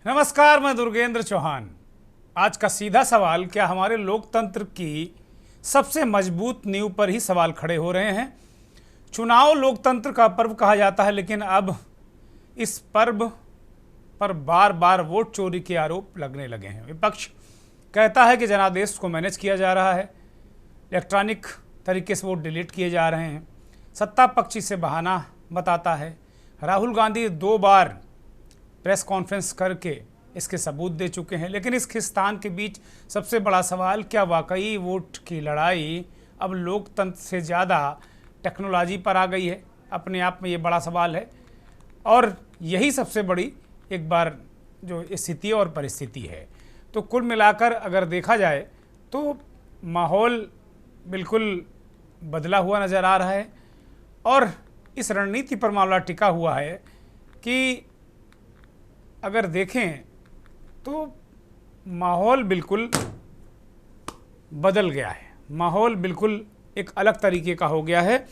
नमस्कार, मैं दुर्गेंद्र चौहान। आज का सीधा सवाल, क्या हमारे लोकतंत्र की सबसे मजबूत नींव पर ही सवाल खड़े हो रहे हैं। चुनाव लोकतंत्र का पर्व कहा जाता है, लेकिन अब इस पर्व पर बार बार वोट चोरी के आरोप लगने लगे हैं। विपक्ष कहता है कि जनादेश को मैनेज किया जा रहा है, इलेक्ट्रॉनिक तरीके से वोट डिलीट किए जा रहे हैं। सत्ता पक्ष इसे बहाना बताता है। राहुल गांधी 2 बार प्रेस कॉन्फ्रेंस करके इसके सबूत दे चुके हैं। लेकिन इस खिस्तान के बीच सबसे बड़ा सवाल, क्या वाकई वोट की लड़ाई अब लोकतंत्र से ज़्यादा टेक्नोलॉजी पर आ गई है? अपने आप में ये बड़ा सवाल है, और यही सबसे बड़ी एक बार जो स्थिति और परिस्थिति है। तो कुल मिलाकर अगर देखा जाए तो माहौल बिल्कुल बदला हुआ नज़र आ रहा है, और इस रणनीति पर मामला टिका हुआ है कि अगर देखें तो माहौल बिल्कुल बदल गया है। माहौल बिल्कुल एक अलग तरीके का हो गया है,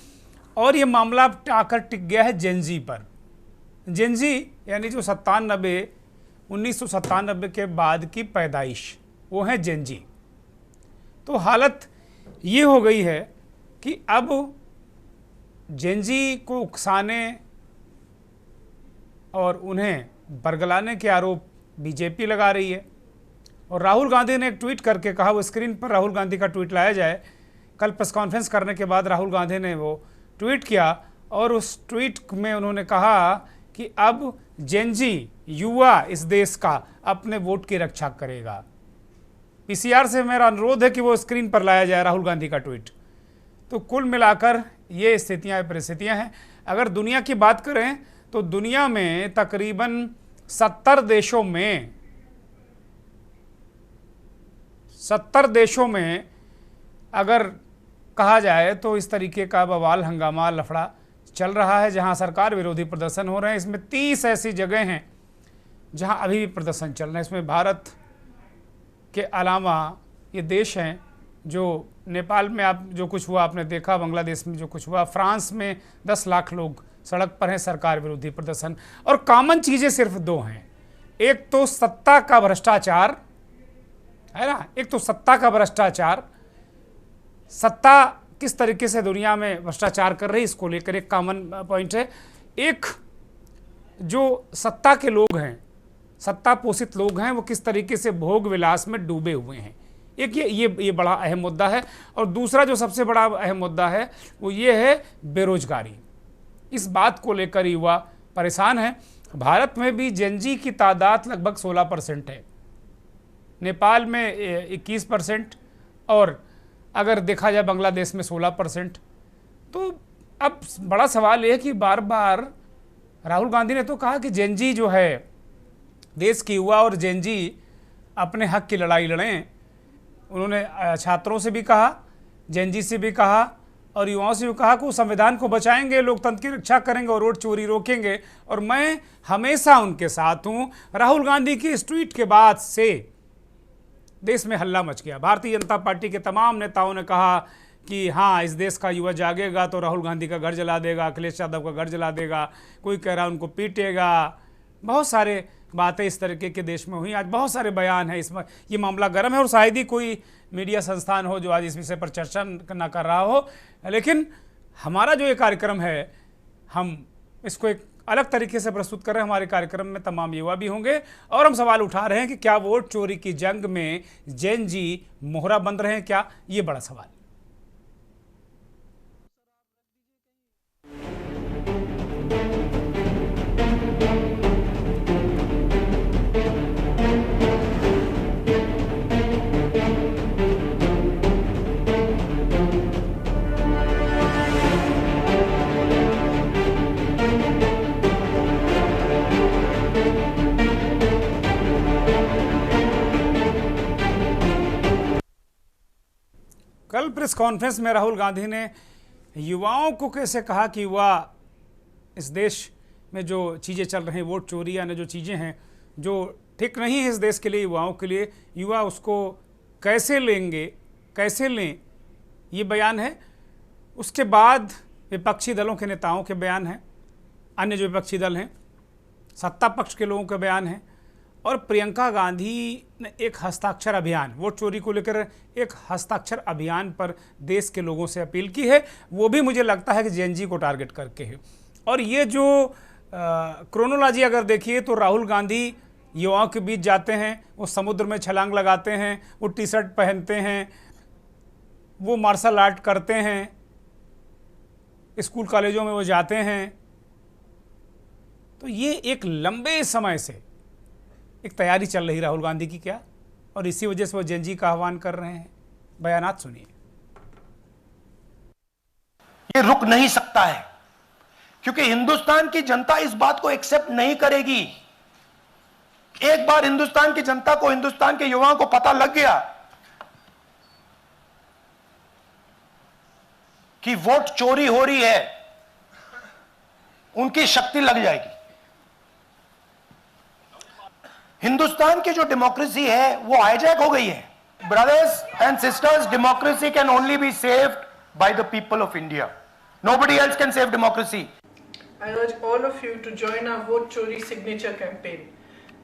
और ये मामला आकर टिक गया है जेनजी पर। जेनजी यानी जो 1997 के बाद की पैदाइश, वो है जेनजी। तो हालत ये हो गई है कि अब जेनजी को उकसाने और उन्हें बरगलाने के आरोप बीजेपी लगा रही है। और राहुल गांधी ने एक ट्वीट करके कहा, वो स्क्रीन पर राहुल गांधी का ट्वीट लाया जाए। कल प्रेस कॉन्फ्रेंस करने के बाद राहुल गांधी ने वो ट्वीट किया, और उस ट्वीट में उन्होंने कहा कि अब जेनजी युवा इस देश का अपने वोट की रक्षा करेगा। पीसीआर से मेरा अनुरोध है कि वो स्क्रीन पर लाया जाए राहुल गांधी का ट्वीट। तो कुल मिलाकर ये स्थितियाँ परिस्थितियाँ हैं। अगर दुनिया की बात करें तो दुनिया में तकरीबन 70 देशों में अगर कहा जाए तो इस तरीके का बवाल, हंगामा, लफड़ा चल रहा है, जहां सरकार विरोधी प्रदर्शन हो रहे हैं। इसमें 30 ऐसी जगह हैं जहां अभी भी प्रदर्शन चल रहे हैं। इसमें भारत के अलावा ये देश हैं जो नेपाल में आप जो कुछ हुआ आपने देखा, बांग्लादेश में जो कुछ हुआ, फ्रांस में 10 लाख लोग सड़क पर हैं, सरकार विरोधी प्रदर्शन। और कॉमन चीज़ें सिर्फ 2 हैं। एक तो सत्ता का भ्रष्टाचार है ना, एक तो सत्ता का भ्रष्टाचार, सत्ता किस तरीके से दुनिया में भ्रष्टाचार कर रही है, इसको लेकर एक कॉमन पॉइंट है। एक जो सत्ता के लोग हैं, सत्ता पोषित लोग हैं, वो किस तरीके से भोग विलास में डूबे हुए हैं। एक ये बड़ा अहम मुद्दा है। और दूसरा जो सबसे बड़ा अहम मुद्दा है वो ये है बेरोजगारी। इस बात को लेकर युवा परेशान है। भारत में भी जेनजी की तादाद लगभग 16% है, नेपाल में 21%, और अगर देखा जाए बांग्लादेश में 16%। तो अब बड़ा सवाल यह कि बार बार राहुल गांधी ने तो कहा कि जेनजी जो है, देश की युवा और जेनजी अपने हक की लड़ाई लड़ें। उन्होंने छात्रों से भी कहा, जेनजी से भी कहा, और युवाओं से भी कहा कि वो संविधान को बचाएंगे, लोकतंत्र की रक्षा करेंगे और वोट चोरी रोकेंगे। और मैं हमेशा उनके साथ हूँ। राहुल गांधी की इस ट्वीट के बाद से देश में हल्ला मच गया। भारतीय जनता पार्टी के तमाम नेताओं ने कहा कि हाँ, इस देश का युवा जागेगा तो राहुल गांधी का घर जला देगा, अखिलेश यादव का घर जला देगा, कोई कह रहा है उनको पीटेगा। बहुत सारे बातें इस तरीके के देश में हुई। आज बहुत सारे बयान हैं, इसमें ये मामला गर्म है, और शायद ही कोई मीडिया संस्थान हो जो आज इस विषय पर चर्चा न कर रहा हो। लेकिन हमारा जो ये कार्यक्रम है, हम इसको एक अलग तरीके से प्रस्तुत कर रहे हैं। हमारे कार्यक्रम में तमाम युवा भी होंगे, और हम सवाल उठा रहे हैं कि क्या वोट चोरी की जंग में जेनजी मोहरा बन रहे हैं क्या? ये बड़ा सवाल। कल प्रेस कॉन्फ्रेंस में राहुल गांधी ने युवाओं को कैसे कहा कि युवा इस देश में जो चीज़ें चल रही हैं, वोट चोरी यानी जो चीज़ें हैं जो ठीक नहीं है इस देश के लिए, युवाओं के लिए, युवा उसको कैसे लेंगे, कैसे लें, ये बयान है। उसके बाद विपक्षी दलों के नेताओं के बयान हैं, अन्य जो विपक्षी दल हैं, सत्ता पक्ष के लोगों के बयान हैं, और प्रियंका गांधी ने एक हस्ताक्षर अभियान, वोट चोरी को लेकर एक हस्ताक्षर अभियान पर देश के लोगों से अपील की है, वो भी मुझे लगता है कि जेएनजी को टारगेट करके है। और ये जो क्रोनोलॉजी अगर देखिए तो राहुल गांधी युवाओं के बीच जाते हैं, वो समुद्र में छलांग लगाते हैं, वो टी शर्ट पहनते हैं, वो मार्शल आर्ट करते हैं, स्कूल कॉलेजों में वो जाते हैं। तो ये एक लंबे समय से एक तैयारी चल रही राहुल गांधी की क्या, और इसी वजह से वो जेएनजी का आह्वान कर रहे हैं। बयानात सुनिए। ये रुक नहीं सकता है क्योंकि हिंदुस्तान की जनता इस बात को एक्सेप्ट नहीं करेगी। एक बार हिंदुस्तान की जनता को, हिंदुस्तान के युवाओं को पता लग गया कि वोट चोरी हो रही है, उनकी शक्ति लग जाएगी। हिंदुस्तान की जो डेमोक्रेसी है वो हाईजैक हो गई है। Brothers and sisters, democracy can only be saved by the people of India. Nobody else can save democracy. I urge all of you to join our Vote Chori signature campaign.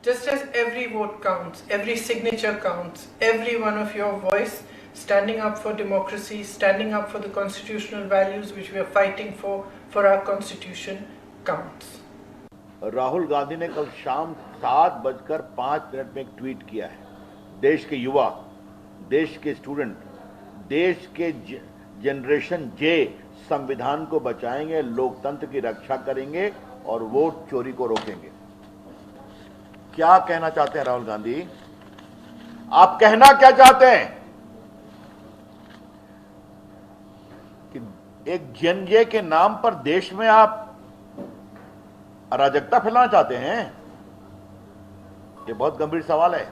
Just as every vote counts, every signature counts, every one of your voice standing up for democracy, standing up for the constitutional values which we are fighting for our constitution counts. Rahul Gandhi ने कल शाम 7:05 में एक tweet किया है। देश के युवा, देश के स्टूडेंट, देश के जनरेशन जे संविधान को बचाएंगे, लोकतंत्र की रक्षा करेंगे और वोट चोरी को रोकेंगे। क्या कहना चाहते हैं राहुल गांधी? आप कहना क्या चाहते हैं? कि एक जनजे के नाम पर देश में आप अराजकता फैलाना चाहते हैं? ये बहुत गंभीर सवाल है।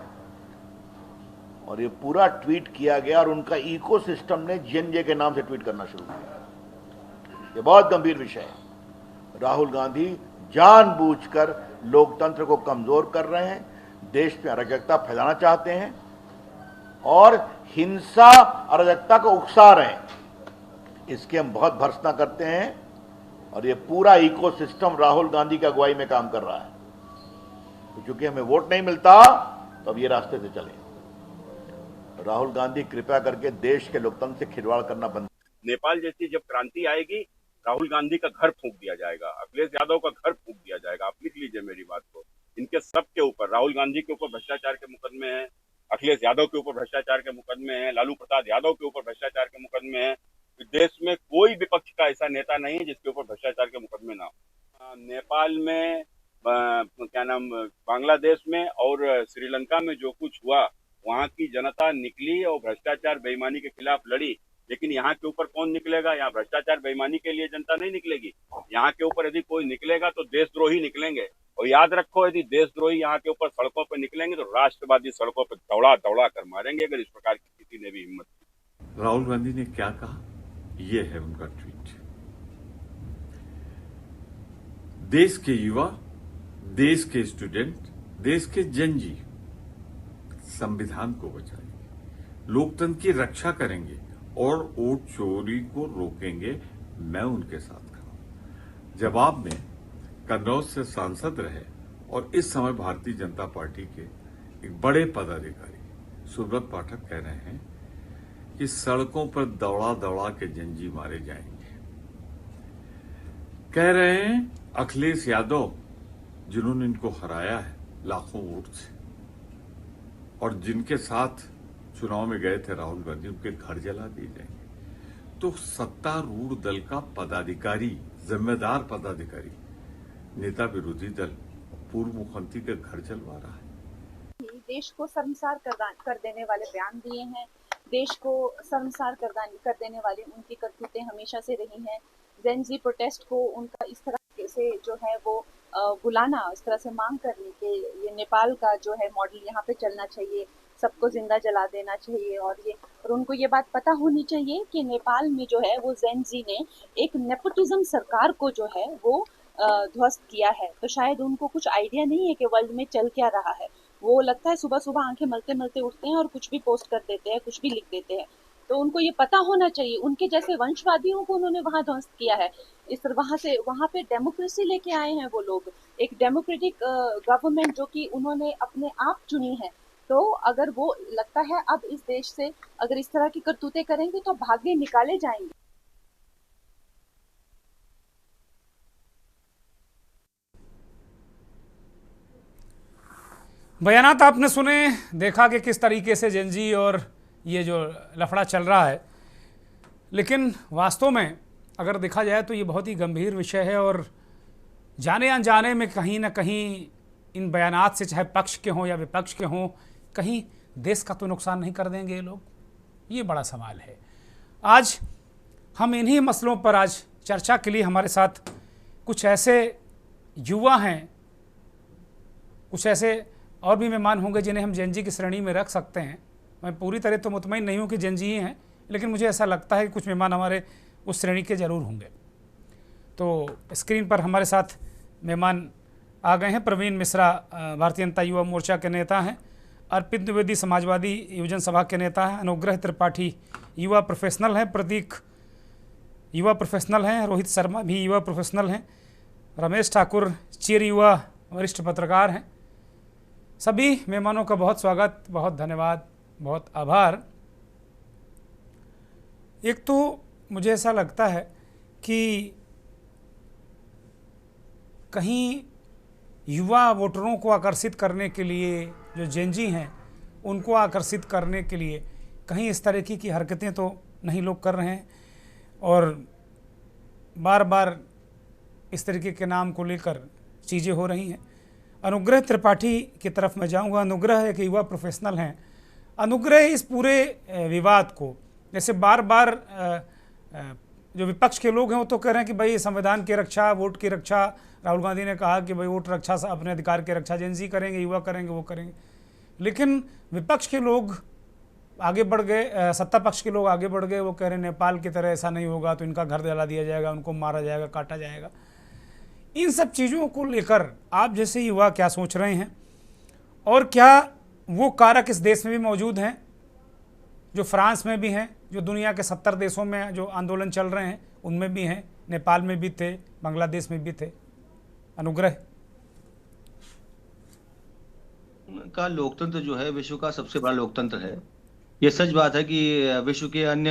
और ये पूरा ट्वीट किया गया और उनका इकोसिस्टम ने जेएनजे के नाम से ट्वीट करना शुरू किया। ये बहुत गंभीर विषय है। राहुल गांधी जानबूझकर लोकतंत्र को कमजोर कर रहे हैं, देश में अराजकता फैलाना चाहते हैं और हिंसा अराजकता को उकसा रहे हैं। इसकी हम बहुत भर्त्सना करते हैं और ये पूरा इकोसिस्टम राहुल गांधी की अगुवाई में काम कर रहा है। तो चूंकि हमें वोट नहीं मिलता तो अब ये रास्ते से चले। राहुल गांधी कृपया करके देश के लोकतंत्र से खिलवाड़ करना बंद। नेपाल जैसी जब क्रांति आएगी, राहुल गांधी का घर फूंक दिया जाएगा, अखिलेश यादव का घर फूंक दिया जाएगा। आप लिख लीजिए मेरी बात को। इनके सब के ऊपर, राहुल गांधी के ऊपर भ्रष्टाचार के मुकदमे हैं, अखिलेश यादव के ऊपर भ्रष्टाचार के मुकदमे हैं, लालू प्रसाद यादव के ऊपर भ्रष्टाचार के मुकदमे हैं। देश में कोई विपक्ष का ऐसा नेता नहीं है जिसके ऊपर भ्रष्टाचार के मुकदमे ना हो। नेपाल में, क्या नाम, बांग्लादेश में और श्रीलंका में जो कुछ हुआ, वहां की जनता निकली और भ्रष्टाचार बेईमानी के खिलाफ लड़ी। लेकिन यहाँ के ऊपर कौन निकलेगा? यहाँ भ्रष्टाचार बेईमानी के लिए जनता नहीं निकलेगी। यहाँ के ऊपर यदि कोई निकलेगा तो देशद्रोही निकलेंगे। और याद रखो, यदि देशद्रोही यहाँ के ऊपर सड़कों पर निकलेंगे तो राष्ट्रवादी सड़कों पर दौड़ा दौड़ा कर मारेंगे, अगर इस प्रकार की किसी ने भी हिम्मत की। राहुल गांधी ने क्या कहा, ये है उनका ट्वीट। देश के युवा, देश के स्टूडेंट, देश के जनजी संविधान को बचाएंगे, लोकतंत्र की रक्षा करेंगे और वोट चोरी को रोकेंगे। मैं उनके साथ खड़ा हूं। जवाब में कन्नौज से सांसद रहे और इस समय भारतीय जनता पार्टी के एक बड़े पदाधिकारी सुब्रत पाठक कह रहे हैं कि सड़कों पर दौड़ा दौड़ा के जंजी मारे जाएंगे। कह रहे हैं अखिलेश यादव, जिन्होंने इनको हराया है लाखों वोट से और जिनके साथ चुनाव में गए थे राहुल गांधी, उनके घर जला दिए जाएंगे। तो सत्तारूढ़ दल का पदाधिकारी, जिम्मेदार पदाधिकारी, नेता विरोधी दल, पूर्व मुख्यमंत्री के घर जलवा रहा है। देश को शर्मसार कर देने वाले बयान दिए हैं, देश को शर्मसार कर देने वाली उनकी करतूतें हमेशा से रही हैं। जेनजी प्रोटेस्ट को उनका इस तरह से जो है वो बुलाना, इस तरह से मांग करने के, ये नेपाल का जो है मॉडल यहाँ पे चलना चाहिए, सबको जिंदा जला देना चाहिए। और उनको ये बात पता होनी चाहिए कि नेपाल में जो है वो जेनजी ने एक नेपोटिज्म सरकार को जो है वो ध्वस्त किया है। तो शायद उनको कुछ आइडिया नहीं है कि वर्ल्ड में चल क्या रहा है। वो लगता है सुबह सुबह आंखें मलते मलते उठते हैं और कुछ भी पोस्ट कर देते हैं, कुछ भी लिख देते हैं। तो उनको ये पता होना चाहिए। उनके जैसे वंशवादियों को उन्होंने वहां ध्वस्त किया है। इस तरह वहां पे डेमोक्रेसी लेके आए हैं वो लोग, एक डेमोक्रेटिक गवर्नमेंट जो कि उन्होंने अपने आप चुनी है। तो अगर वो लगता है अब इस देश से अगर इस तरह की करतूतें करेंगे तो भागे निकाले जाएंगे। बयानात आपने सुने, देखा कि किस तरीके से जेनजी और ये जो लफड़ा चल रहा है। लेकिन वास्तव में अगर देखा जाए तो ये बहुत ही गंभीर विषय है और जाने अनजाने में कहीं ना कहीं इन बयानात से, चाहे पक्ष के हों या विपक्ष के हों, कहीं देश का तो नुकसान नहीं कर देंगे ये लोग? ये बड़ा सवाल है। आज हम इन्हीं मसलों पर आज चर्चा के लिए हमारे साथ कुछ ऐसे युवा हैं, कुछ ऐसे और भी मेहमान होंगे जिन्हें हम जेनजी की श्रेणी में रख सकते हैं। मैं पूरी तरह तो मुतमईन नहीं हूँ कि जेनजी ही हैं, लेकिन मुझे ऐसा लगता है कि कुछ मेहमान हमारे उस श्रेणी के ज़रूर होंगे। तो स्क्रीन पर हमारे साथ मेहमान आ गए हैं। प्रवीण मिश्रा भारतीय जनता युवा मोर्चा के नेता हैं, अर्पित द्विवेदी समाजवादी युवजन सभा के नेता हैं, अनुग्रह त्रिपाठी युवा प्रोफेशनल हैं, प्रतीक युवा प्रोफेशनल हैं, रोहित शर्मा भी युवा प्रोफेशनल हैं, रमेश ठाकुर चीर युवा वरिष्ठ पत्रकार हैं। सभी मेहमानों का बहुत स्वागत, बहुत धन्यवाद, बहुत आभार। एक तो मुझे ऐसा लगता है कि कहीं युवा वोटरों को आकर्षित करने के लिए, जो जेनजी हैं उनको आकर्षित करने के लिए कहीं इस तरह की हरकतें तो नहीं लोग कर रहे हैं और बार बार इस तरीके के नाम को लेकर चीज़ें हो रही हैं। अनुग्रह त्रिपाठी की तरफ मैं जाऊंगा। अनुग्रह एक युवा प्रोफेशनल हैं। अनुग्रह इस पूरे विवाद को, जैसे बार बार जो विपक्ष के लोग हैं वो तो कह रहे हैं कि भाई संविधान की रक्षा, वोट की रक्षा, राहुल गांधी ने कहा कि भाई वोट रक्षा, अपने अधिकार की रक्षा जेनजी करेंगे, युवा करेंगे, वो करेंगे। लेकिन विपक्ष के लोग आगे बढ़ गए, सत्ता पक्ष के लोग आगे बढ़ गए, वो कह रहे हैं नेपाल की तरह ऐसा नहीं होगा तो इनका घर जला दिया जाएगा, उनको मारा जाएगा, काटा जाएगा। इन सब चीज़ों को लेकर आप जैसे युवा क्या सोच रहे हैं और क्या वो कारक इस देश में भी मौजूद हैं जो फ्रांस में भी हैं, जो दुनिया के 70 देशों में जो आंदोलन चल रहे हैं उनमें भी हैं, नेपाल में भी थे, बांग्लादेश में भी थे? अनुग्रह का लोकतंत्र जो है विश्व का सबसे बड़ा लोकतंत्र है। ये सच बात है कि विश्व के अन्य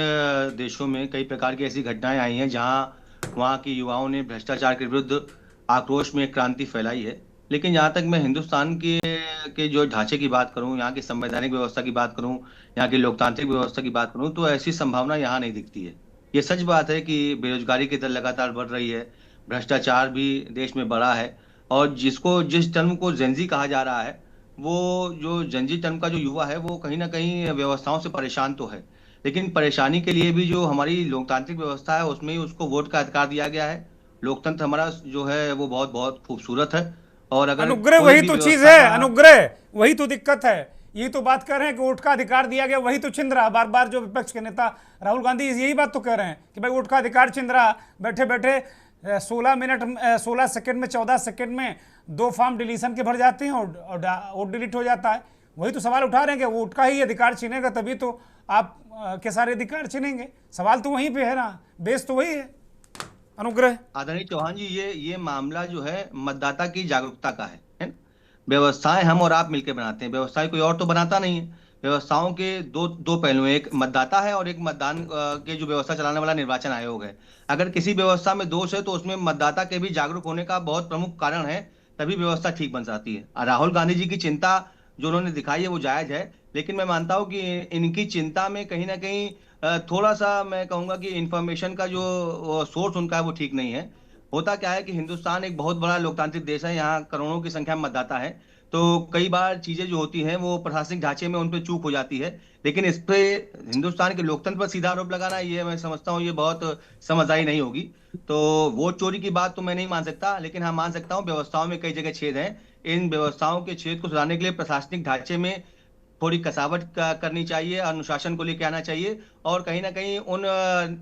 देशों में कई प्रकार की ऐसी घटनाएं आई हैं जहां वहां के युवाओं ने भ्रष्टाचार के विरुद्ध आक्रोश में क्रांति फैलाई है। लेकिन जहां तक मैं हिंदुस्तान के जो ढांचे की बात करूं, यहाँ की संवैधानिक व्यवस्था की बात करूं, यहाँ की लोकतांत्रिक व्यवस्था की बात करूं, तो ऐसी संभावना यहाँ नहीं दिखती है। ये सच बात है कि बेरोजगारी की दर लगातार बढ़ रही है, भ्रष्टाचार भी देश में बढ़ा है और जिस टर्म को जेनजी कहा जा रहा है, वो जो जेनजी टर्म का जो युवा है वो कहीं ना कहीं व्यवस्थाओं से परेशान तो है, लेकिन परेशानी के लिए भी जो हमारी लोकतांत्रिक व्यवस्था है उसमें ही उसको वोट का अधिकार दिया गया है। लोकतंत्र हमारा जो है वो बहुत बहुत खूबसूरत है। और अगर अनुग्रह वही तो चीज है, अनुग्रह वही तो दिक्कत है। यही तो बात कर रहे हैं कि वोट का अधिकार दिया गया, वही तो छिन रहा। बार बार जो विपक्ष के नेता राहुल गांधी यही बात तो कह रहे हैं कि भाई वोट का अधिकार छिन रहा। बैठे बैठे 16 सेकंड में, 14 सेकंड में 2 फॉर्म डिलीशन के भर जाते हैं और वोट डिलीट हो जाता है। वही तो सवाल उठा रहे हैं कि वोट का ही अधिकार छिनेगा तभी तो आप के सारे अधिकार छिनेंगे। सवाल तो वहीं पे है ना, बेस तो वही है। अनुग्रह आदरणीय चौहान जी, ये मामला जो है मतदाता की जागरूकता का है ना। व्यवस्थाएं हम और आप मिलकर बनाते हैं, व्यवस्थाएं कोई और तो बनाता नहीं है। व्यवस्थाओं के दो पहलू हैं, एक मतदाता है और एक मतदान के जो व्यवस्था चलाने वाला निर्वाचन आयोग है। अगर किसी व्यवस्था में दोष है तो उसमें मतदाता के भी जागरूक होने का बहुत प्रमुख कारण है, तभी व्यवस्था ठीक बन जाती है। राहुल गांधी जी की चिंता जो उन्होंने दिखाई है वो जायज है, लेकिन मैं मानता हूं कि इनकी चिंता में कहीं ना कहीं थोड़ा सा मैं कहूंगा कि इंफॉर्मेशन का जो सोर्स उनका है वो ठीक नहीं है। होता क्या है कि हिंदुस्तान एक बहुत बड़ा लोकतांत्रिक देश है, यहाँ करोड़ों की संख्या में मतदाता है, तो कई बार चीजें जो होती हैं वो प्रशासनिक ढांचे में उन पर चूक हो जाती है। लेकिन इस पे हिंदुस्तान के लोकतंत्र पर सीधा आरोप लगाना, ये मैं समझता हूँ ये बहुत समझदारी नहीं होगी। तो वोट चोरी की बात तो मैं नहीं मान सकता, लेकिन हाँ मान सकता हूँ व्यवस्थाओं में कई जगह छेद हैं। इन व्यवस्थाओं के छेद को सुधारने के लिए प्रशासनिक ढांचे में थोड़ी कसावट करनी चाहिए, अनुशासन को लेकर आना चाहिए और कहीं ना कहीं उन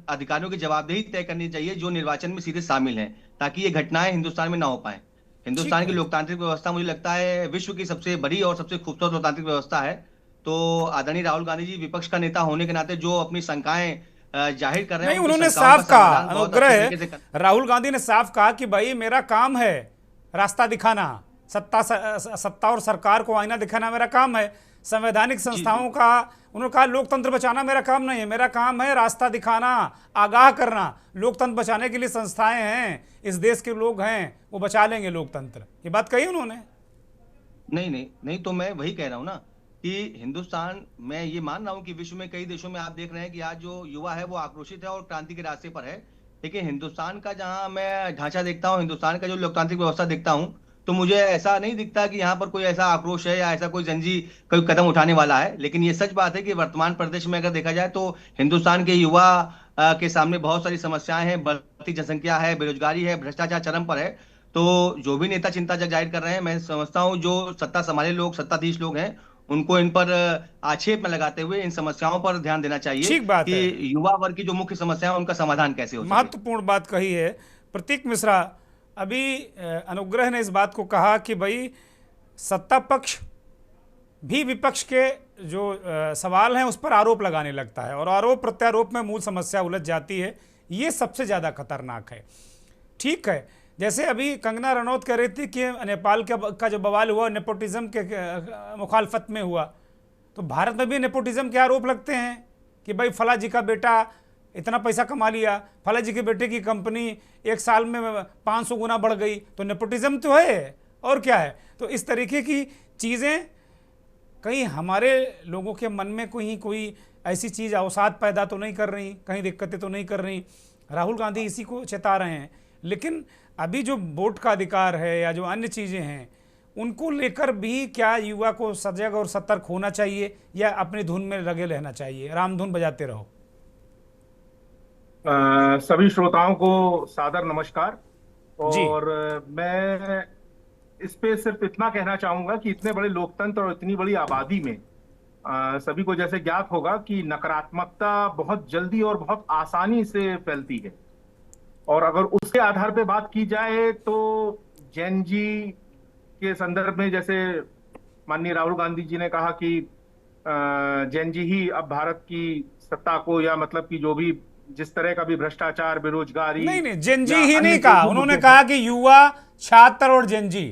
अधिकारियों की जवाबदेही तय करनी चाहिए जो निर्वाचन में सीधे शामिल हैं, ताकि ये घटनाएं हिंदुस्तान में ना हो पाए। हिंदुस्तान की लोकतांत्रिक व्यवस्था मुझे लगता है विश्व की सबसे बड़ी और सबसे खूबसूरत लोकतांत्रिक व्यवस्था है। तो आदरणीय राहुल गांधी जी विपक्ष का नेता होने के नाते जो अपनी शंकाएं जाहिर कर रहे हैं, नहीं, उनकी उन्होंने शंकाओं साफ का कहा, समाधान बहुत अच्छे तरीके से अनुग्रह राहुल गांधी ने साफ कहा कि भाई मेरा काम है रास्ता दिखाना, सत्ता और सरकार को आईना दिखाना मेरा काम है। संवैधानिक संस्थाओं का उन्होंने कहा लोकतंत्र बचाना मेरा काम नहीं है, मेरा काम है रास्ता दिखाना, आगाह करना। लोकतंत्र बचाने के लिए संस्थाएं हैं, इस देश के लोग हैं, वो बचा लेंगे लोकतंत्र। ये बात कही उन्होंने। नहीं, तो मैं वही कह रहा हूं ना कि हिंदुस्तान, मैं ये मान रहा हूं कि विश्व में कई देशों में आप देख रहे हैं कि आज जो युवा है वो आक्रोशित है और क्रांति के रास्ते पर है, लेकिन हिंदुस्तान का जहां मैं ढांचा देखता हूं, हिंदुस्तान का जो लोकतांत्रिक व्यवस्था देखता हूं, तो मुझे ऐसा नहीं दिखता कि यहाँ पर कोई ऐसा आक्रोश है या ऐसा कोई जंजी कोई कदम उठाने वाला है। लेकिन ये सच बात है कि वर्तमान परिदृश्य में अगर देखा जाए तो हिंदुस्तान के युवा के सामने बहुत सारी समस्याएं हैं, बढ़ती जनसंख्या है, बेरोजगारी है, भ्रष्टाचार चरम पर है। तो जो भी नेता चिंता जाहिर कर रहे हैं, मैं समझता हूं जो सत्ता संभाले लोग, सत्ताधीश लोग हैं, उनको इन पर आक्षेप में लगाते हुए इन समस्याओं पर ध्यान देना चाहिए। ठीक बात कि है। युवा वर्ग की जो मुख्य समस्या है उनका समाधान कैसे हो सके। महत्वपूर्ण बात कही है प्रतीक मिश्रा। अभी अनुग्रह ने इस बात को कहा कि भाई सत्ता पक्ष भी विपक्ष के जो सवाल हैं उस पर आरोप लगाने लगता है और आरोप प्रत्यारोप में मूल समस्या उलझ जाती है। ये सबसे ज़्यादा खतरनाक है। ठीक है, जैसे अभी कंगना रनौत कह रही थी कि नेपाल का जो बवाल हुआ नेपोटिज्म के मुखालफत में हुआ, तो भारत में भी नेपोटिज्म के आरोप लगते हैं कि भाई फला जी का बेटा इतना पैसा कमा लिया, फला जी के बेटे की कंपनी एक साल में 500 गुना बढ़ गई, तो नेपोटिज्म तो है और क्या है। तो इस तरीके की चीज़ें कहीं हमारे लोगों के मन में कोई ऐसी चीज़ अवसाद पैदा तो नहीं कर रही, कहीं दिक्कतें तो नहीं कर रही। राहुल गांधी इसी को चेता रहे हैं। लेकिन अभी जो वोट का अधिकार है या जो अन्य चीज़ें हैं उनको लेकर भी क्या युवा को सजग और सतर्क होना चाहिए या अपनी धुन में लगे रहना चाहिए, रामधुन बजाते रहो? सभी श्रोताओं को सादर नमस्कार। और मैं इस पे सिर्फ इतना कहना चाहूंगा कि इतने बड़े लोकतंत्र और इतनी बड़ी आबादी में सभी को जैसे ज्ञात होगा कि नकारात्मकता बहुत जल्दी और बहुत आसानी से फैलती है। और अगर उसके आधार पे बात की जाए तो जैन जी के संदर्भ में जैसे माननीय राहुल गांधी जी ने कहा कि जैन जी ही अब भारत की सत्ता को, या मतलब कि जो भी जिस तरह का भी भ्रष्टाचार, बेरोजगारी, नहीं, जैन जी ही नहीं कहा, उन्होंने कहा कि युवा, छात्र और जैन जी।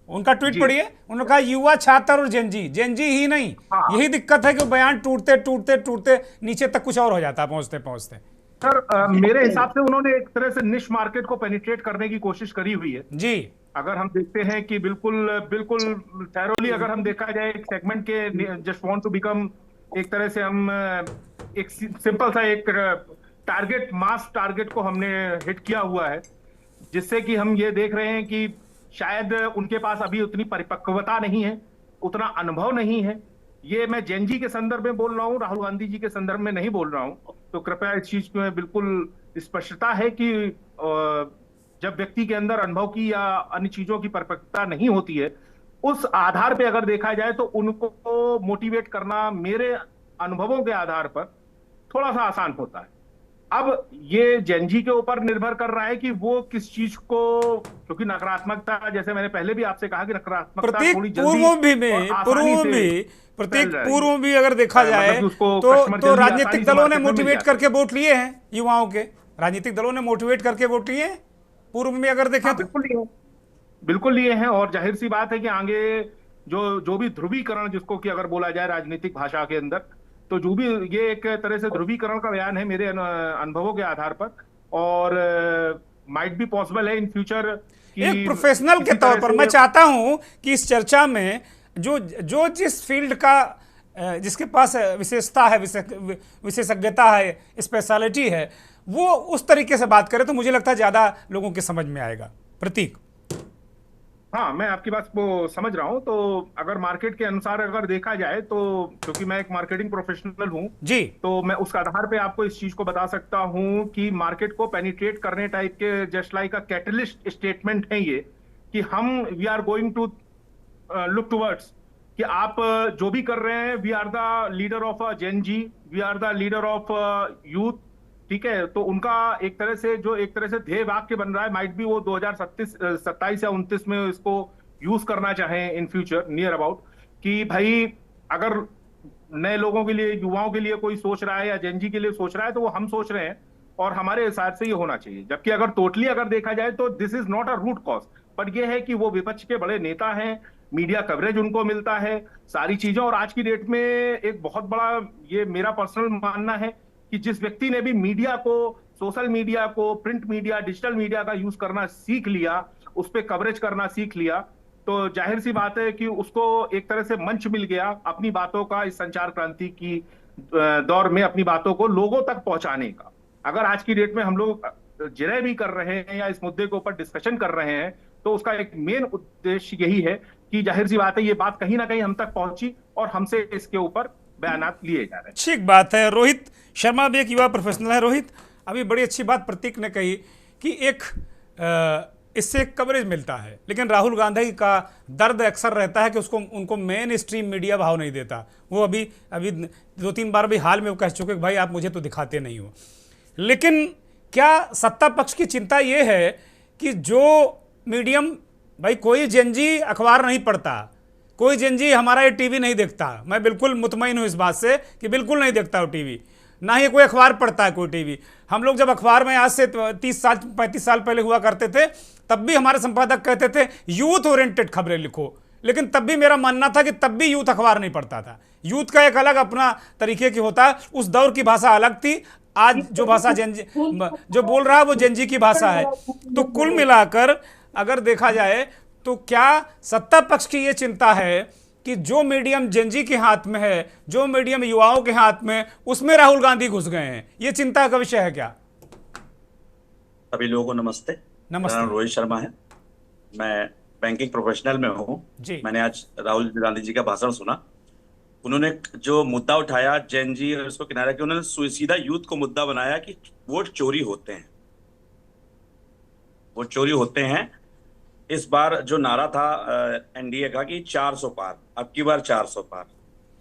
उनका ट्वीट पढ़िए, उन्होंने कहा युवा, छात्र और जैन जी ही नहीं। यही दिक्कत है कि बयान टूटते टूटते टूटते नीचे तक कुछ और हो जाता है पहुंचते पहुंचते। सर मेरे हिसाब से उन्होंने एक तरह से निश मार्केट को पेनिट्रेट करने की कोशिश करी हुई है जी। अगर हम देखते हैं कि बिल्कुल थैरोली अगर हम देखा जाए एक सेगमेंट के जस्ट वांट टू बिकम, एक तरह से हम एक सिंपल सा एक टारगेट, मास टारगेट को हमने हिट किया हुआ है, जिससे कि हम ये देख रहे हैं कि शायद उनके पास अभी उतनी परिपक्वता नहीं है, उतना अनुभव नहीं है। ये मैं जैन जी के संदर्भ में बोल रहा हूँ, राहुल गांधी जी के संदर्भ में नहीं बोल रहा हूँ। तो कृपया इस चीज में बिल्कुल स्पष्टता है कि जब व्यक्ति के अंदर अनुभव की या अन्य चीजों की परिपक्वता नहीं होती है, उस आधार पे अगर देखा जाए तो उनको मोटिवेट करना मेरे अनुभवों के आधार पर थोड़ा सा आसान होता है। अब ये जैन जी के ऊपर निर्भर कर रहा है कि वो किस चीज को, क्योंकि नकारात्मकता, जैसे मैंने पहले भी आपसे कहा कि नकारात्मकता थोड़ी पूर्व भी अगर देखा जाए तो राजनीतिक दलों ने मोटिवेट करके वोट लिए हैं, युवाओं के राजनीतिक दलों ने मोटिवेट करके वोट लिए हैं पूर्व में अगर देखें तो। बिल्कुल लिए हैं। और जाहिर सी बात है कि आगे जो भी ध्रुवीकरण, जिसको कि अगर बोला जाए राजनीतिक भाषा के अंदर, तो जो भी ये एक तरह से ध्रुवीकरण का बयान है मेरे अनुभवों के आधार पर, और माइट बी पॉसिबल है इन फ्यूचर। एक प्रोफेशनल के तौर पर मैं चाहता हूं कि इस चर्चा में जो जिस फील्ड का जिसके पास विशेषता है, विशेषज्ञता है, स्पेशलिटी है, वो उस तरीके से बात करे तो मुझे लगता है ज्यादा लोगों के समझ में आएगा। प्रतीक? हाँ, मैं आपकी बात को समझ रहा हूं। तो अगर मार्केट के अनुसार अगर देखा जाए तो, क्योंकि मैं एक मार्केटिंग प्रोफेशनल हूं जी, तो मैं उस आधार पे आपको इस चीज को बता सकता हूं कि मार्केट को पेनिट्रेट करने टाइप के just like a catalyst statement है ये, कि हम we are going to look towards कि आप जो भी कर रहे हैं, we are the leader of Gen Z, we are the leader of youth. ठीक है, तो उनका एक तरह से ध्येय वाक्य बन रहा है, माइट भी वो 2027 या 29 में इसको यूज करना चाहें इन फ्यूचर नियर अबाउट, कि भाई अगर नए लोगों के लिए, युवाओं के लिए कोई सोच रहा है या जेनजी के लिए सोच रहा है, तो वो हम सोच रहे हैं और हमारे हिसाब से ये होना चाहिए। जबकि अगर टोटली अगर देखा जाए तो this is not a root cause, पर ये है कि वो विपक्ष के बड़े नेता हैं, मीडिया कवरेज उनको मिलता है, सारी चीजें। और आज की डेट में एक बहुत बड़ा, ये मेरा पर्सनल मानना है कि जिस व्यक्ति ने भी मीडिया को, सोशल मीडिया को, प्रिंट मीडिया, डिजिटल मीडिया का यूज करना सीख लिया, उस पर कवरेज करना सीख लिया, तो जाहिर सी बात है कि उसको एक तरह से मंच मिल गया अपनी बातों का, इस संचार क्रांति की दौर में अपनी बातों को लोगों तक पहुंचाने का। अगर आज की डेट में हम लोग जिरह भी कर रहे हैं या इस मुद्दे के ऊपर डिस्कशन कर रहे हैं, तो उसका एक मेन उद्देश्य यही है कि जाहिर सी बात है ये बात कहीं ना कहीं हम तक पहुंची और हमसे इसके ऊपर बयानात लिए जा रहे हैं। ठीक बात है। रोहित शर्मा भी एक युवा प्रोफेशनल है। रोहित, अभी बड़ी अच्छी बात प्रतीक ने कही कि एक इससे कवरेज मिलता है, लेकिन राहुल गांधी का दर्द अक्सर रहता है कि उनको मेन स्ट्रीम मीडिया भाव नहीं देता। वो अभी 2-3 बार भी हाल में वो कह चुके कि भाई आप मुझे तो दिखाते नहीं हो। लेकिन क्या सत्ता पक्ष की चिंता ये है कि जो मीडियम, भाई कोई जेनजी अखबार नहीं पढ़ता, कोई जेनजी हमारा ये टीवी नहीं देखता, मैं बिल्कुल मुतमईन हूँ इस बात से कि बिल्कुल नहीं देखता वो टीवी, ना ही कोई अखबार पढ़ता है कोई टीवी। हम लोग जब अखबार में आज से 30-35 साल पहले हुआ करते थे, तब भी हमारे संपादक कहते थे यूथ ओरिएंटेड खबरें लिखो, लेकिन तब भी मेरा मानना था कि तब भी यूथ अखबार नहीं पढ़ता था। यूथ का एक अलग अपना तरीके की होता है, उस दौर की भाषा अलग थी। आज जो भाषा जो बोल रहा है वो जेनजी की भाषा है। तो कुल मिलाकर अगर देखा जाए तो क्या सत्ता पक्ष की ये चिंता है कि जो मीडियम जेनजी के हाथ में है, जो मीडियम युवाओं के हाथ में, उसमें राहुल गांधी घुस गए हैं? ये चिंता का विषय है क्या? सभी लोगों को नमस्ते। नमस्ते। मेरा नाम रोहित शर्मा है, मैं बैंकिंग प्रोफेशनल में हूँ। मैंने आज राहुल गांधी जी का भाषण सुना। उन्होंने जो मुद्दा उठाया जेनजी और उसको किनारा किया, उन्होंने सीधा यूथ को मुद्दा बनाया कि वोट चोरी होते हैं, वोट चोरी होते हैं। इस बार जो नारा था एनडीए का कि 400 पार, अब की बार 400 पार,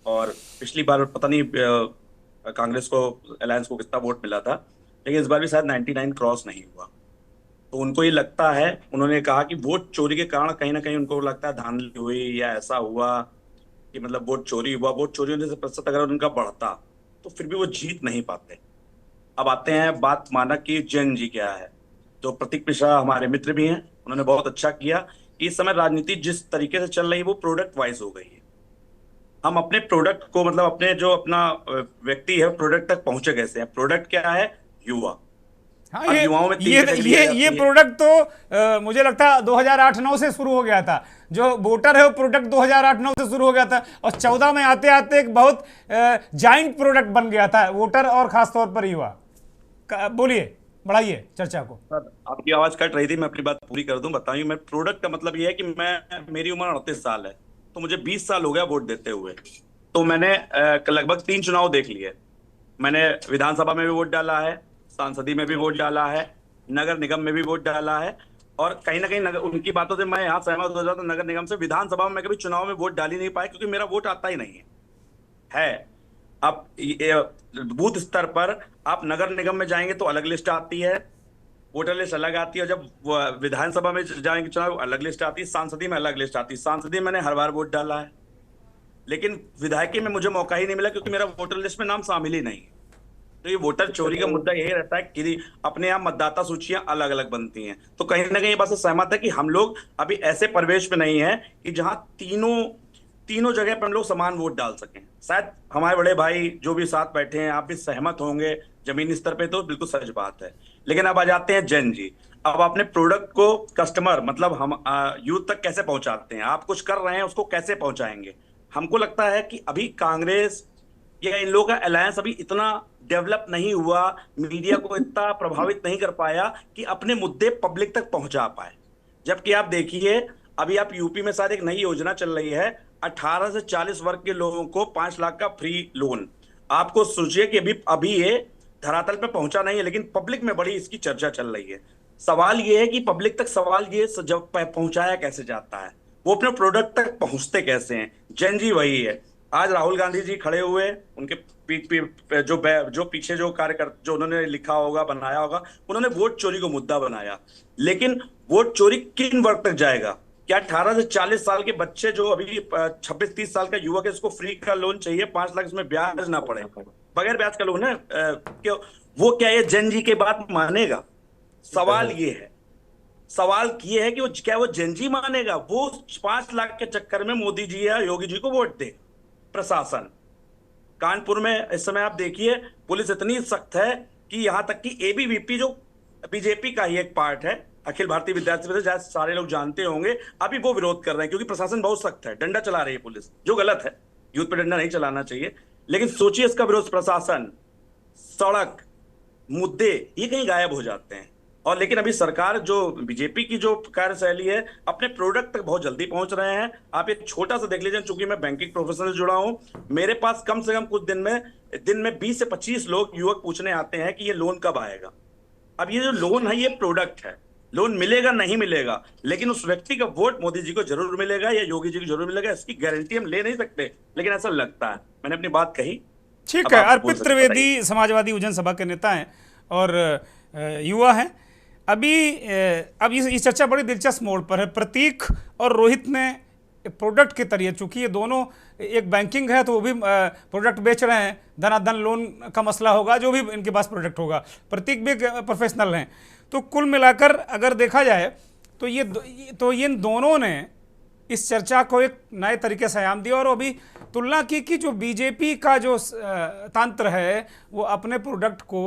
और पिछली बार पता नहीं कांग्रेस को, अलायंस को कितना वोट मिला था, लेकिन इस बार भी शायद 99 क्रॉस नहीं हुआ। तो उनको ये लगता है, उन्होंने कहा कि वोट चोरी के कारण कहीं ना कहीं उनको लगता है धांधली हुई या ऐसा हुआ कि मतलब वोट चोरी हुआ। वोट चोरी होने से प्रतिशत अगर उनका बढ़ता तो फिर भी वो जीत नहीं पाते। अब आते हैं बात मानक की जेनजी क्या है। तो प्रतीक मिश्रा हमारे मित्र भी हैं, उन्होंने बहुत अच्छा किया कि इस समय राजनीति जिस तरीके से चल रही है वो प्रोडक्ट वाइज हो गई है। हम अपने प्रोडक्ट को, मतलब अपने जो अपना व्यक्ति है प्रोडक्ट तक पहुंचे कैसे हैं? प्रोडक्ट क्या है? युवा। हाँ, युवाओं में ये प्रोडक्ट तो मुझे लगता है 2008-9 से शुरू हो गया था। जो वोटर है वो प्रोडक्ट 2008-9 से शुरू हो गया था और 14 में आते आते एक बहुत जाइंट प्रोडक्ट बन गया था वोटर और खासतौर पर युवा। बोलिए, बढ़ाइए चर्चा को। आपकी आवाज कट रही थी, मैं अपनी बात पूरी कर दूं। बताइए, मैं प्रोडक्ट का मतलब ये है कि मेरी उम्र 38 साल है, तो मुझे 20 साल हो गया वोट देते हुए। तो मैंने लगभग 3 चुनाव देख लिए। मैंने विधानसभा में भी वोट डाला है, सांसदीय में भी वोट डाला है, नगर निगम में भी वोट डाला है, और कहीं ना कहीं उनकी बातों से मैं यहाँ सहमत हो जाता हूँ। नगर निगम से, विधानसभा में कभी चुनाव में वोट डाल ही नहीं पाया क्योंकि मेरा वोट आता ही नहीं है। अब बूथ स्तर पर आप नगर निगम में जाएंगे तो अलग लिस्ट आती है, वोटर लिस्ट अलग आती है, जब विधानसभा में जाएंगे चुनाव अलग लिस्ट आती है, सांसदीय में अलग लिस्ट आती है। सांसदीय मैंने हर बार वोट डाला है, लेकिन विधायकी में मुझे मौका ही नहीं मिला क्योंकि मेरा वोटर लिस्ट में नाम शामिल ही नहीं। तो ये वोटर चोरी का मुद्दा यही रहता है कि अपने यहाँ मतदाता सूचियां अलग अलग बनती हैं। तो कहीं ना कहीं ये बात से सहमत है कि हम लोग अभी ऐसे परिवेश में नहीं है कि जहां तीनों जगह पर हम लोग समान वोट डाल सकें। शायद हमारे बड़े भाई जो भी साथ बैठे हैं आप भी सहमत होंगे जमीनी स्तर पे, तो बिल्कुल सच बात है। लेकिन अब आ जाते हैं जेन जी। अब अपने प्रोडक्ट को कस्टमर, मतलब हम यूथ तक कैसे पहुंचाते हैं? आप कुछ कर रहे हैं, उसको कैसे पहुंचाएंगे? हमको लगता है कि अभी कांग्रेस या इन लोगों का अलायंस अभी इतना डेवलप नहीं हुआ, मीडिया को इतना प्रभावित नहीं कर पाया कि अपने मुद्दे पब्लिक तक पहुंचा पाए। जबकि आप देखिए, अभी आप यूपी में शायद एक नई योजना चल रही है, 18 से 40 वर्ग के लोगों को 5 लाख का फ्री लोन। आपको सोचिए कि अभी ये धरातल पे पहुंचा नहीं है, लेकिन पब्लिक में बड़ी इसकी चर्चा चल रही है। सवाल ये है कि पब्लिक तक सवाल ये जब पहुंचाया कैसे जाता है, वो अपने प्रोडक्ट तक पहुंचते कैसे हैं? जेन जी वही है। आज राहुल गांधी जी खड़े हुए, उनके जो पीछे जो कार्यकर्ता जो उन्होंने लिखा होगा, बनाया होगा, उन्होंने वोट चोरी को मुद्दा बनाया। लेकिन वोट चोरी किन वर्ग तक जाएगा? क्या 18 से 40 साल के बच्चे जो अभी 26-30 साल का युवक है, इसको फ्री का लोन चाहिए, 5 लाख इसमें ब्याज ना पड़े, बगैर ब्याज का लोन है, क्यों वो क्या ये जेन जी के बात मानेगा? सवाल ये है, सवाल ये है कि वो क्या वो जेन जी मानेगा? वो 5 लाख के चक्कर में मोदी जी या योगी जी को वोट दे। प्रशासन कानपुर में इस समय आप देखिए, पुलिस इतनी सख्त है कि यहां तक कि एबीवीपी जो बीजेपी का ही एक पार्ट है, अखिल भारतीय विद्यार्थी परिषद, सारे लोग जानते होंगे, अभी वो विरोध कर रहे हैं क्योंकि प्रशासन बहुत सख्त है, डंडा चला रही है पुलिस, जो गलत है, यूथ पे डंडा नहीं चलाना चाहिए। लेकिन सोचिए इसका विरोध, प्रशासन, सड़क, मुद्दे ये कहीं गायब हो जाते हैं। और लेकिन अभी सरकार जो बीजेपी की जो कार्यशैली है, अपने प्रोडक्ट तक बहुत जल्दी पहुंच रहे हैं। आप एक छोटा सा देख लीजिए, चूंकि मैं बैंकिंग प्रोफेशनल जुड़ा हूं, मेरे पास कम से कम कुछ दिन में 20 से 25 लोग युवक पूछने आते हैं कि ये लोन कब आएगा। अब ये जो लोन है ये प्रोडक्ट है, लोन मिलेगा नहीं मिलेगा, लेकिन उस व्यक्ति का वोट मोदी जी को जरूर मिलेगा या योगी जी को जरूर मिलेगा, इसकी गारंटी हम ले नहीं सकते, लेकिन ऐसा लगता है। मैंने अपनी बात कही। ठीक है, अर्पित त्रिवेदी समाजवादी युवजन सभा के नेता हैं और युवा हैं। अब इस चर्चा बड़ी दिलचस्प मोड़ पर है। प्रतीक और रोहित ने प्रोडक्ट के तरीके, चूंकि ये दोनों एक बैंकिंग है तो वो भी प्रोडक्ट बेच रहे हैं, धनाधन लोन का मसला होगा, जो भी इनके पास प्रोडक्ट होगा। प्रतीक भी प्रोफेशनल हैं, तो कुल मिलाकर अगर देखा जाए तो इन दोनों ने इस चर्चा को एक नए तरीके से आयाम दिया और अभी तुलना की कि जो बीजेपी का जो तंत्र है वो अपने प्रोडक्ट को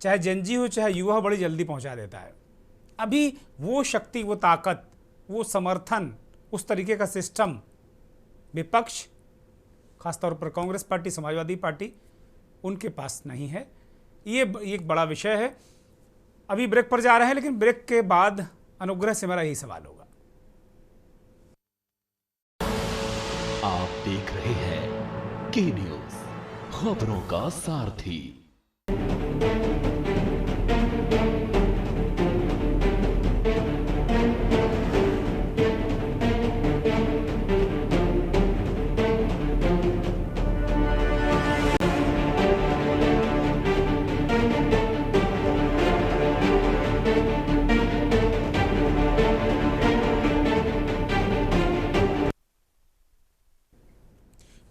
चाहे जेनजी हो चाहे युवा हो बड़ी जल्दी पहुंचा देता है। अभी वो शक्ति, वो ताकत, वो समर्थन, उस तरीके का सिस्टम विपक्ष, खासतौर पर कांग्रेस पार्टी, समाजवादी पार्टी, उनके पास नहीं है। ये एक बड़ा विषय है। अभी ब्रेक पर जा रहे हैं, लेकिन ब्रेक के बाद अनुग्रह से मेरा यही सवाल होगा। आप देख रहे हैं के न्यूज, खबरों का सारथी।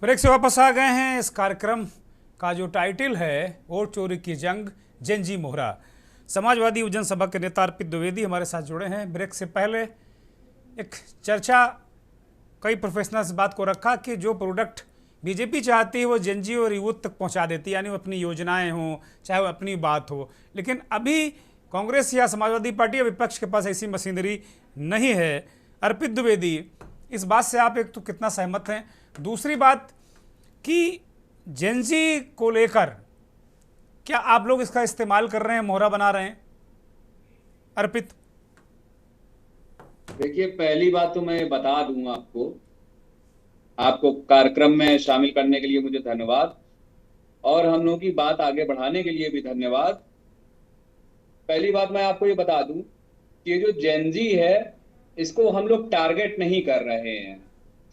ब्रेक से वापस आ गए हैं। इस कार्यक्रम का जो टाइटल है वोट चोरी की जंग, जेन जी मोहरा। समाजवादी युवजन सभा के नेता अर्पित द्विवेदी हमारे साथ जुड़े हैं। ब्रेक से पहले एक चर्चा कई प्रोफेशनल्स इस बात को रखा कि जो प्रोडक्ट बीजेपी चाहती है वो जेन जी और यूथ तक पहुंचा देती है, यानी वो अपनी योजनाएं हों चाहे वो अपनी बात हो। लेकिन अभी कांग्रेस या समाजवादी पार्टी या विपक्ष के पास ऐसी मशीनरी नहीं है। अर्पित द्विवेदी, इस बात से आप एक तो कितना सहमत हैं? दूसरी बात कि जेनजी को लेकर क्या आप लोग इसका इस्तेमाल कर रहे हैं, मोहरा बना रहे हैं? अर्पित, देखिए, पहली बात तो मैं बता दूं आपको कार्यक्रम में शामिल करने के लिए मुझे धन्यवाद, और हम लोगों की बात आगे बढ़ाने के लिए भी धन्यवाद। पहली बात मैं आपको ये बता दूं कि जो जेनजी है इसको हम लोग टारगेट नहीं कर रहे हैं।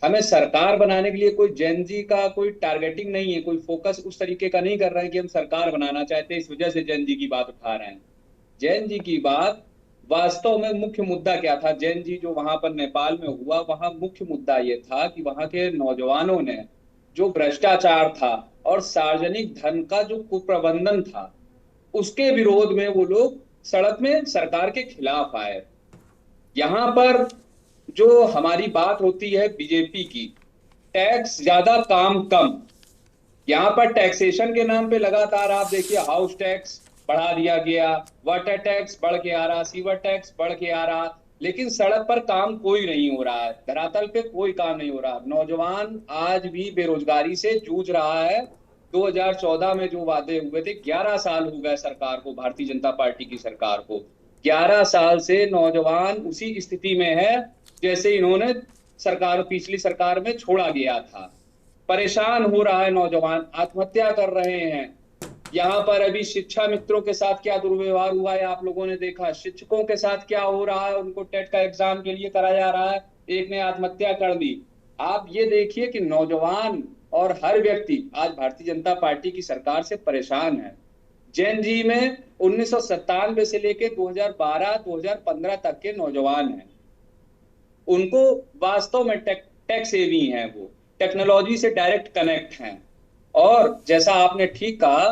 हमें सरकार बनाने के लिए कोई जेनजी का कोई टारगेटिंग नहीं है, कोई फोकस उस तरीके का नहीं कर रहे हैं कि हम सरकार बनाना चाहते हैं, इस वजह से जेनजी की बात उठा रहे हैं। जेनजी की बात वास्तव में मुख्य मुद्दा क्या था? जेनजी जो वहां पर नेपाल में हुआ, वहां मुख्य मुद्दा ये था कि वहां के नौजवानों ने जो भ्रष्टाचार था और सार्वजनिक धन का जो कुप्रबंधन था, उसके विरोध में वो लोग सड़क में सरकार के खिलाफ आए। यहां पर जो हमारी बात होती है बीजेपी की, टैक्स ज्यादा काम कम, यहां पर टैक्सेशन के नाम पे लगातार आप देखिए हाउस टैक्स बढ़ा दिया गया, वाटर टैक्स बढ़ के आ रहा, सीवर टैक्स बढ़ के आ रहा, लेकिन सड़क पर काम कोई नहीं हो रहा है, धरातल पे कोई काम नहीं हो रहा। नौजवान आज भी बेरोजगारी से जूझ रहा है। 2014 में जो वादे हुए थे, 11 साल हो गए सरकार को, भारतीय जनता पार्टी की सरकार को, 11 साल से नौजवान उसी स्थिति में है जैसे इन्होंने सरकार, पिछली सरकार में छोड़ा गया था। परेशान हो रहा है नौजवान, आत्महत्या कर रहे हैं। यहाँ पर अभी शिक्षा मित्रों के साथ क्या दुर्व्यवहार हुआ है आप लोगों ने देखा, शिक्षकों के साथ क्या हो रहा है, उनको टेट का एग्जाम के लिए कराया जा रहा है, एक ने आत्महत्या कर दी। आप ये देखिए कि नौजवान और हर व्यक्ति आज भारतीय जनता पार्टी की सरकार से परेशान है। जेन जी में 1997 से लेकर 2012-2015 तक के नौजवान हैं, उनको वास्तव में टेक सेवी हैं, वो टेक्नोलॉजी से डायरेक्ट कनेक्ट हैं। और जैसा आपने ठीक कहा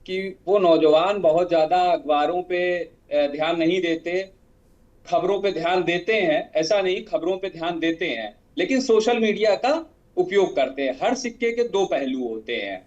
कि वो नौजवान बहुत ज्यादा अखबारों पे ध्यान नहीं देते, खबरों पे ध्यान देते हैं, ऐसा नहीं, खबरों पे ध्यान देते हैं, लेकिन सोशल मीडिया का उपयोग करते हैं। हर सिक्के के दो पहलू होते हैं,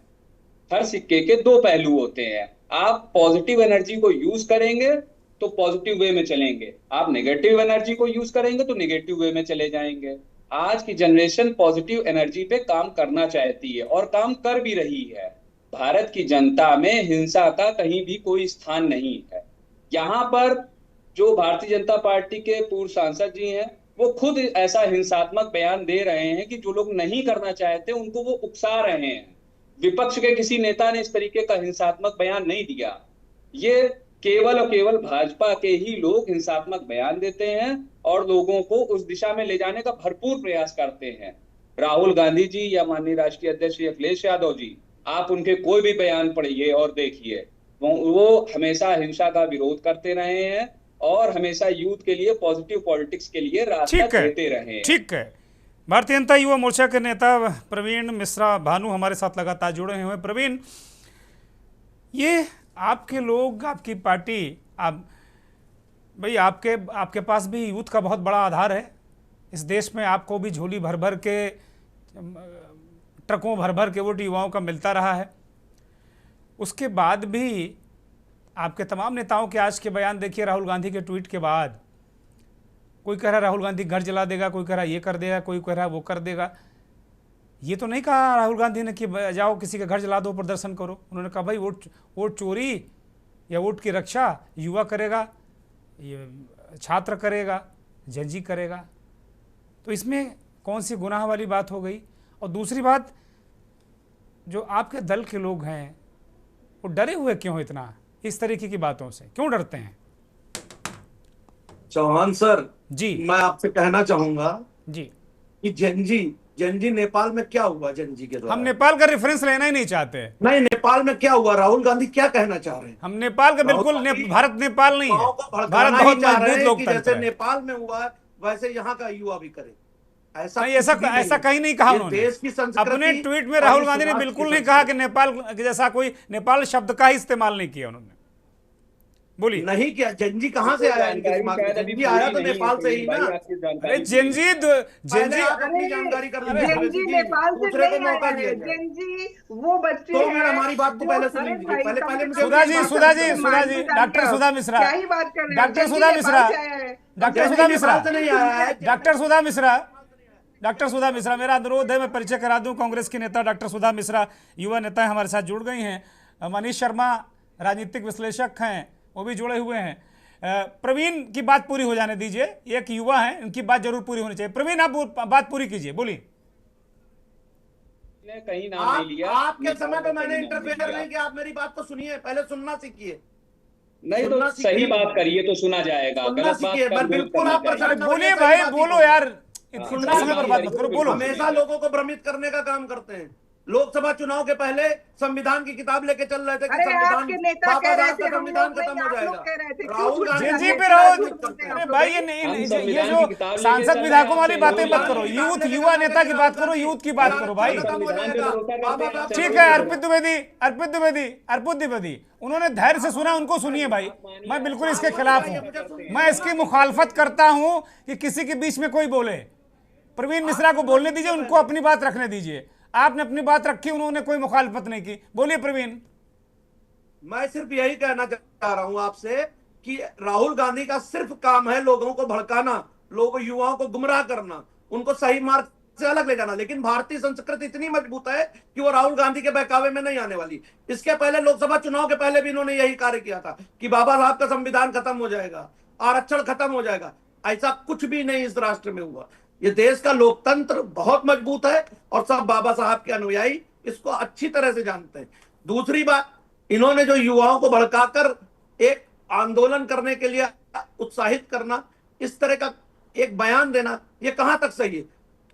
हर सिक्के के दो पहलू होते हैं। आप पॉजिटिव एनर्जी को यूज करेंगे तो पॉजिटिव वे में चलेंगे, आप नेगेटिव एनर्जी को यूज करेंगे तो नेगेटिव वे में चले जाएंगे। आज की जनरेशन पॉजिटिव एनर्जी पे काम करना चाहती है और काम कर भी रही है। भारत की जनता में हिंसा का कहीं भी कोई स्थान नहीं है। यहाँ पर जो भारतीय जनता पार्टी के पूर्व सांसद जी हैं, वो खुद ऐसा हिंसात्मक बयान दे रहे हैं कि जो लोग नहीं करना चाहते उनको वो उकसा रहे हैं। विपक्ष के किसी नेता ने इस तरीके का हिंसात्मक बयान नहीं दिया। ये केवल और केवल भाजपा के ही लोग हिंसात्मक बयान देते हैं और लोगों को उस दिशा में ले जाने का भरपूर प्रयास करते हैं। राहुल गांधी जी या माननीय राष्ट्रीय अध्यक्ष अखिलेश यादव जी, आप उनके कोई भी बयान पढ़िए और देखिए, वो हमेशा हिंसा का विरोध करते रहे हैं और हमेशा यूथ के लिए, पॉजिटिव पॉलिटिक्स के लिए रास्ता देते रहे हैं। ठीक है। भारतीय जनता युवा मोर्चा के नेता प्रवीण मिश्रा भानु हमारे साथ लगातार जुड़े हुए हैं। प्रवीण, ये आपके लोग, आपकी पार्टी, आप भाई आपके पास भी यूथ का बहुत बड़ा आधार है इस देश में। आपको भी झोली भर भर के, ट्रकों भर भर के वोट युवाओं का मिलता रहा है। उसके बाद भी आपके तमाम नेताओं के आज के बयान देखिए, राहुल गांधी के ट्वीट के बाद कोई कह रहा है राहुल गांधी घर जला देगा, कोई कह रहा है ये कर देगा, कोई कह रहा है वो कर देगा। ये तो नहीं कहा राहुल गांधी ने कि जाओ किसी का घर जला दो, प्रदर्शन करो। उन्होंने कहा भाई वोट चोरी या वोट की रक्षा युवा करेगा, ये छात्र करेगा, जंजी करेगा। तो इसमें कौन सी गुनाह वाली बात हो गई? और दूसरी बात, जो आपके दल के लोग हैं वो डरे हुए क्यों इतना इस तरीके की बातों से, क्यों डरते हैं? चौहान सर जी, मैं आपसे कहना चाहूंगा जी कि जनजी नेपाल में क्या हुआ? जनजी के द्वारा हम नेपाल का रेफरेंस लेना ही नहीं चाहते। नहीं, नेपाल में क्या हुआ? राहुल गांधी क्या कहना चाह रहे हैं? हम नेपाल का बिल्कुल भारत नेपाल नहीं है। भारत बहुत मजबूत लोकतंत्र है। नेपाल में हुआ वैसे यहाँ का युवा भी करे, ऐसा कहीं नहीं कहा उन्होंने। देश की संस्कृति, अपने ट्वीट में राहुल गांधी ने बिल्कुल नहीं कहा कि नेपाल जैसा कोई, नेपाल शब्द का ही इस्तेमाल नहीं किया उन्होंने। बोलिए। नहीं किया। जनजी कहाँ से आया इनके दिमाग में? जनजी आया तो नेपाल से ही ना। अरे जनजी अपनी जानकारी कर जनजी नेपाल से नहीं आया है। जनजी वो बच्चे तो मेरा हमारी बात को पहले सुन लीजिए। पहले मुझे सुधा जी डॉक्टर सुधा मिश्रा, क्या ही बात कर रहे हैं? डॉक्टर सुधा मिश्रा, डॉक्टर सुधा मिश्रा, मेरा अनुरोध है, मैं परिचय करा दूं। कांग्रेस की नेता डॉक्टर सुधा मिश्रा युवा नेता हमारे साथ जुड़ गई हैं। मनीष शर्मा राजनीतिक विश्लेषक हैं, वो भी जुड़े हुए हैं। प्रवीण की बात पूरी हो जाने दीजिए, एक युवा है, इनकी बात जरूर पूरी होनी चाहिए। प्रवीण आप बात पूरी कीजिए, बोलिए। कहीं नाम नहीं लिया। आपके समय पे मैंने इंटरफेयर नहीं किया, आप मेरी बात को सुनिए, पहले सुनना सीखिए। नहीं तो सही बात करिए तो सुना जाएगा, गलत बात बिल्कुल आप बोलिए भाई, बोलो यार, इतना समय बर्बाद मत करो, बोलो। हमेशा लोगों को भ्रमित करने का काम करते हैं। लोकसभा चुनाव के पहले संविधान की किताब लेके चल रहे थे कि संविधान खत्म हो जाएगा। राहुल गांधी पे रहो। अरे भाई ये जो सांसद विधायकों वाली बातें मत करो, युवा नेता की बात करो, यूथ की बात करो भाई। ठीक है, अर्पित द्विवेदी उन्होंने धैर्य से सुना, उनको सुनिए भाई। मैं बिल्कुल इसके खिलाफ हूँ, मैं इसकी मुखालफत करता हूँ कि किसी के बीच में कोई बोले। प्रवीण मिश्रा को बोलने दीजिए, उनको अपनी बात रखने दीजिए। आपने अपनी बात रखी, उन्होंने कोई मुखालफत नहीं की। बोलिए प्रवीण। मैं सिर्फ यही कहना चाह रहा हूं आपसे कि राहुल गांधी का सिर्फ काम है लोगों को भड़काना, युवाओं को गुमराह करना, उनको सही मार्ग से अलग ले जाना। लेकिन भारतीय संस्कृति इतनी मजबूत है कि वो राहुल गांधी के बहकावे में नहीं आने वाली। इसके पहले लोकसभा चुनाव के पहले भी इन्होंने यही कार्य किया था कि बाबा साहब का संविधान खत्म हो जाएगा, आरक्षण खत्म हो जाएगा। ऐसा कुछ भी नहीं इस राष्ट्र में हुआ। ये देश का लोकतंत्र बहुत मजबूत है और सब बाबा साहब के अनुयायी इसको अच्छी तरह से जानते हैं। दूसरी बात, इन्होंने जो युवाओं को भड़काकर एक आंदोलन करने के लिए उत्साहित करना, इस तरह का एक बयान देना, ये कहां तक सही है?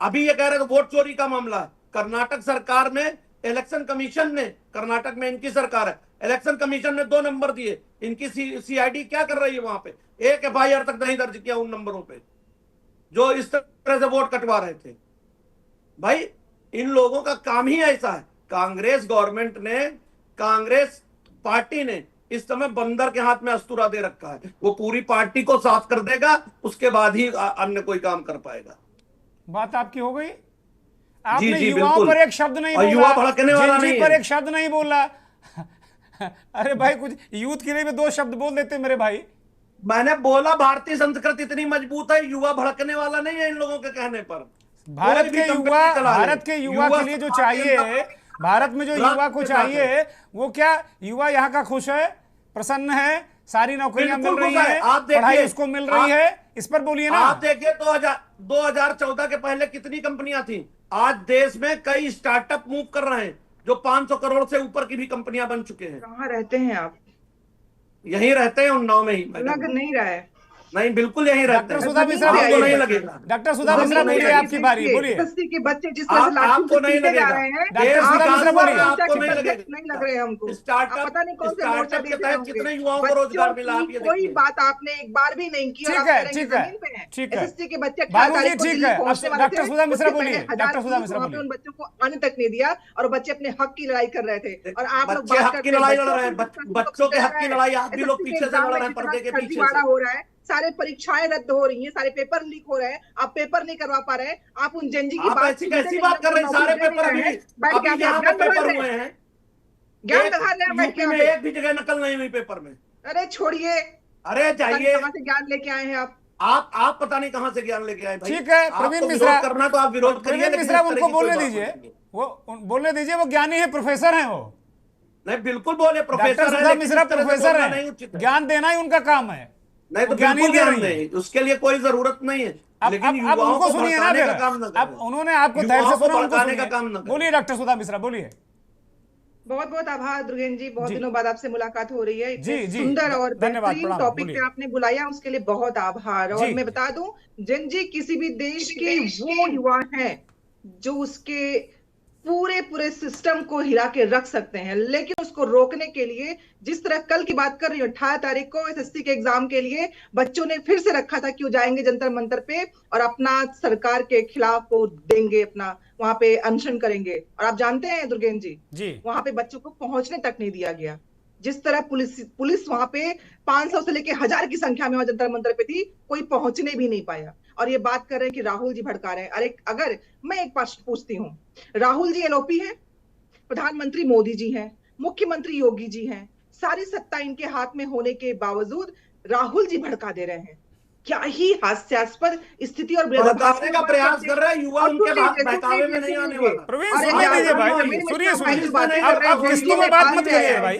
अभी ये कह रहे थे वोट चोरी का मामला है। कर्नाटक सरकार में इलेक्शन कमीशन ने, कर्नाटक में इनकी सरकार है, इलेक्शन कमीशन ने 2 नंबर दिए। इनकी सीआईडी क्या कर रही है वहां पे? एक FIR तक नहीं दर्ज किया उन नंबरों पे। जो इस तरह से वोट कटवा रहे थे। भाई इन लोगों का काम ही ऐसा है। कांग्रेस गवर्नमेंट ने, कांग्रेस पार्टी ने इस समय बंदर के हाथ में अस्तूरा दे रखा है। वो पूरी पार्टी को साफ कर देगा, उसके बाद ही अन्य कोई काम कर पाएगा। बात आपकी हो गई। आपने जी, युवाओं बिल्कुल। पर एक शब्द नहीं और बोला, युवा भड़कने वाला जेन जी नहीं पर है। एक शब्द नहीं बोला। अरे भाई कुछ यूथ के लिए भी 2 शब्द बोल देते मेरे भाई। मैंने बोला भारतीय संस्कृति इतनी मजबूत है, युवा भड़कने वाला नहीं है इन लोगों के कहने पर। भारत के युवा के लिए जो चाहिए, भारत में जो युवा को चाहिए वो क्या, युवा यहाँ का खुश है, प्रसन्न है, सारी नौकरियां मिल रही हैं, पढ़ाई उसको मिल रही है, इस पर बोलिए ना। आप देखिए 2014 के पहले कितनी कंपनियां थी। आज देश में कई स्टार्टअप मूव कर रहे हैं, जो 500 करोड़ से ऊपर की भी कंपनियां बन चुके हैं। कहाँ रहते हैं आप? यहीं रहते हैं, उन्नाव में ही। लग नहीं रहा है। नहीं, बिल्कुल यहीं रहते हैं। डॉक्टर सुधा मिश्रा आपको बोलिए। नहीं लगेगा। डॉक्टर सुधा मिश्रा बोलिए, आपकी बारी, बोलिए। एसएससी के बच्चे जिस तरह से लाठी आपको से नहीं पीटे जा लगेगा। रहे हैं, डॉक्टर सुधा मिश्रा बोलिए। आपको नहीं लगेगा। नहीं लग रहे हमको। स्टार्टअप पता नहीं कौन से मोर्चा स्टार्टअप के देते तहत होंगे। कितने युवाओं को रोजगार मिला, आप ये कोई देखिए। बात आपने एक बार भी नहीं की। और ठीक आप है, कह रहे हैं ठीक कि है, जमीन पे हैं। ठीक है। एसएससी के बच्चे 18 बाबू जी, तारीख को ठीक दिल्ली है। पहुंचने अब वाले डॉक्टर थे। सुधा मिश्रा उससे बोलिए, पहले डॉक्टर सुधा मिश्रा वहाँ पे बोलिए। उन बच्चों को आने तक नहीं दिया और बच्चे अपने हक की लड़ाई कर रहे थे। और आप लोग बच्चे बात हक की करते हैं लड़ाई लड़ रहे हैं, बच्चों के हक की लड़ाई आप भी लोग पीछे से लड़ रहे हैं, पर्दे के पीछे से। हो रहा है, सारे परीक्षाएं रद्द हो रही हैं, सारे पेपर लीक हो रहे हैं, आप पेपर नहीं करवा पा रहे हैं। आप उन जनजी की आप बात ऐसी कैसी बात कर रहे हैं? सारे पेपर अभी यहाँ पे पेपर हुए हैं, ज्ञान दिखा रहे हैं। यूपी में एक भी जगह नकल नहीं हुई पेपर में। अरे छोड़िए, अरे जाइए, कहाँ से ज्ञान लेके आए हैं आप पता नहीं कहाँ से ज्ञान लेके आए भाई। ठीक है, प्रवीण मिश्रा करना तो आप विरोध करिए, प्रवीण मिश्रा उनको बोलने दीजिए, वो बोलने दीजिए, वो ज्ञानी है, प्रोफेसर हैं वो। नहीं, बिल्कुल बोले, प्रोफेसर डॉक्टर सुधा मिश्रा प्रोफेसर हैं, ज्ञान देना ही उनका काम है। नहीं तो बिल्कुल ज्ञान नहीं, उसके लिए कोई जरूरत नहीं है। लेकिन अब उनको सुनिए ना फिर। का काम न अब उन्होंने आपको धैर्य से सुना, उनको भड़काने का काम न सुनिए। करें। बोलिए डॉक्टर सुधा मिश्रा, बोलिए। बहुत बहुत आभार दुर्गेन जी, बहुत दिनों बाद आपसे मुलाकात हो रही है। जी, जी, सुंदर और धन्यवाद, बेहतरीन प्रणाम, टॉपिक बोलिए। पे आपने बुलाया, उसके लिए बहुत आभार। और मैं बता दूं, जन जी किसी भी देश के वो युवा हैं जो उसके पूरे सिस्टम को हिला के रख सकते हैं, लेकिन उसको रोकने के लिए, जिस तरह कल की बात कर रही हूँ, 18 तारीख को एसएससी के एग्जाम के लिए बच्चों ने फिर से रखा था कि वो जाएंगे जंतर मंतर पे और अपना सरकार के खिलाफ वो देंगे, अपना वहां पे अनशन करेंगे। और आप जानते हैं दुर्गेन जी, वहां पे बच्चों को पहुंचने तक नहीं दिया गया। जिस तरह पुलिस वहां पे 500 से लेके 1000 की संख्या में वहां जंतर मंतर पे थी, कोई पहुंचने भी नहीं पाया। और ये बात कर रहे हैं कि राहुल जी भड़का रहे हैं। अरे अगर मैं एक प्रश्न पूछती हूँ, राहुल जी एलओपी है, प्रधानमंत्री मोदी जी हैं, मुख्यमंत्री योगी जी हैं, सारी सत्ता इनके हाथ में होने के बावजूद राहुल जी भड़का दे रहे हैं। क्या ही हास्यास्पद स्थिति और भड़काने का प्रयास कर रहे हैं युवा, उनके बहकावे में नहीं आने वाला। प्रवीण सुनिए दीजिए भाई, सुनिए अब किस्तों में बात मत करिए भाई।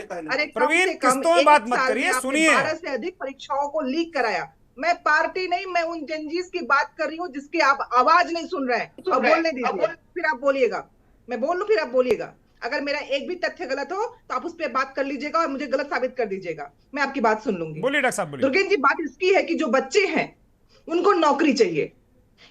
प्रवीण किस्तों में बात मत करिए, सुनिए। 12 से अधिक परीक्षाओं को लीक कराया। मैं पार्टी नहीं, मैं उन जनजीज की बात कर रही हूँ जिसकी आप आवाज नहीं सुन रहे हैं। अब बोलने दीजिए, फिर आप बोलिएगा। मैं बोल लूं फिर आप बोलिएगा। अगर मेरा एक भी तथ्य गलत हो तो आप उस पर बात कर लीजिएगा और मुझे गलत साबित कर दीजिएगा, मैं आपकी बात सुन लूंगी। बोलिए डॉक्टर साहब, बोलिए। दुर्गेन जी, बात इसकी है कि जो बच्चे हैं उनको नौकरी चाहिए।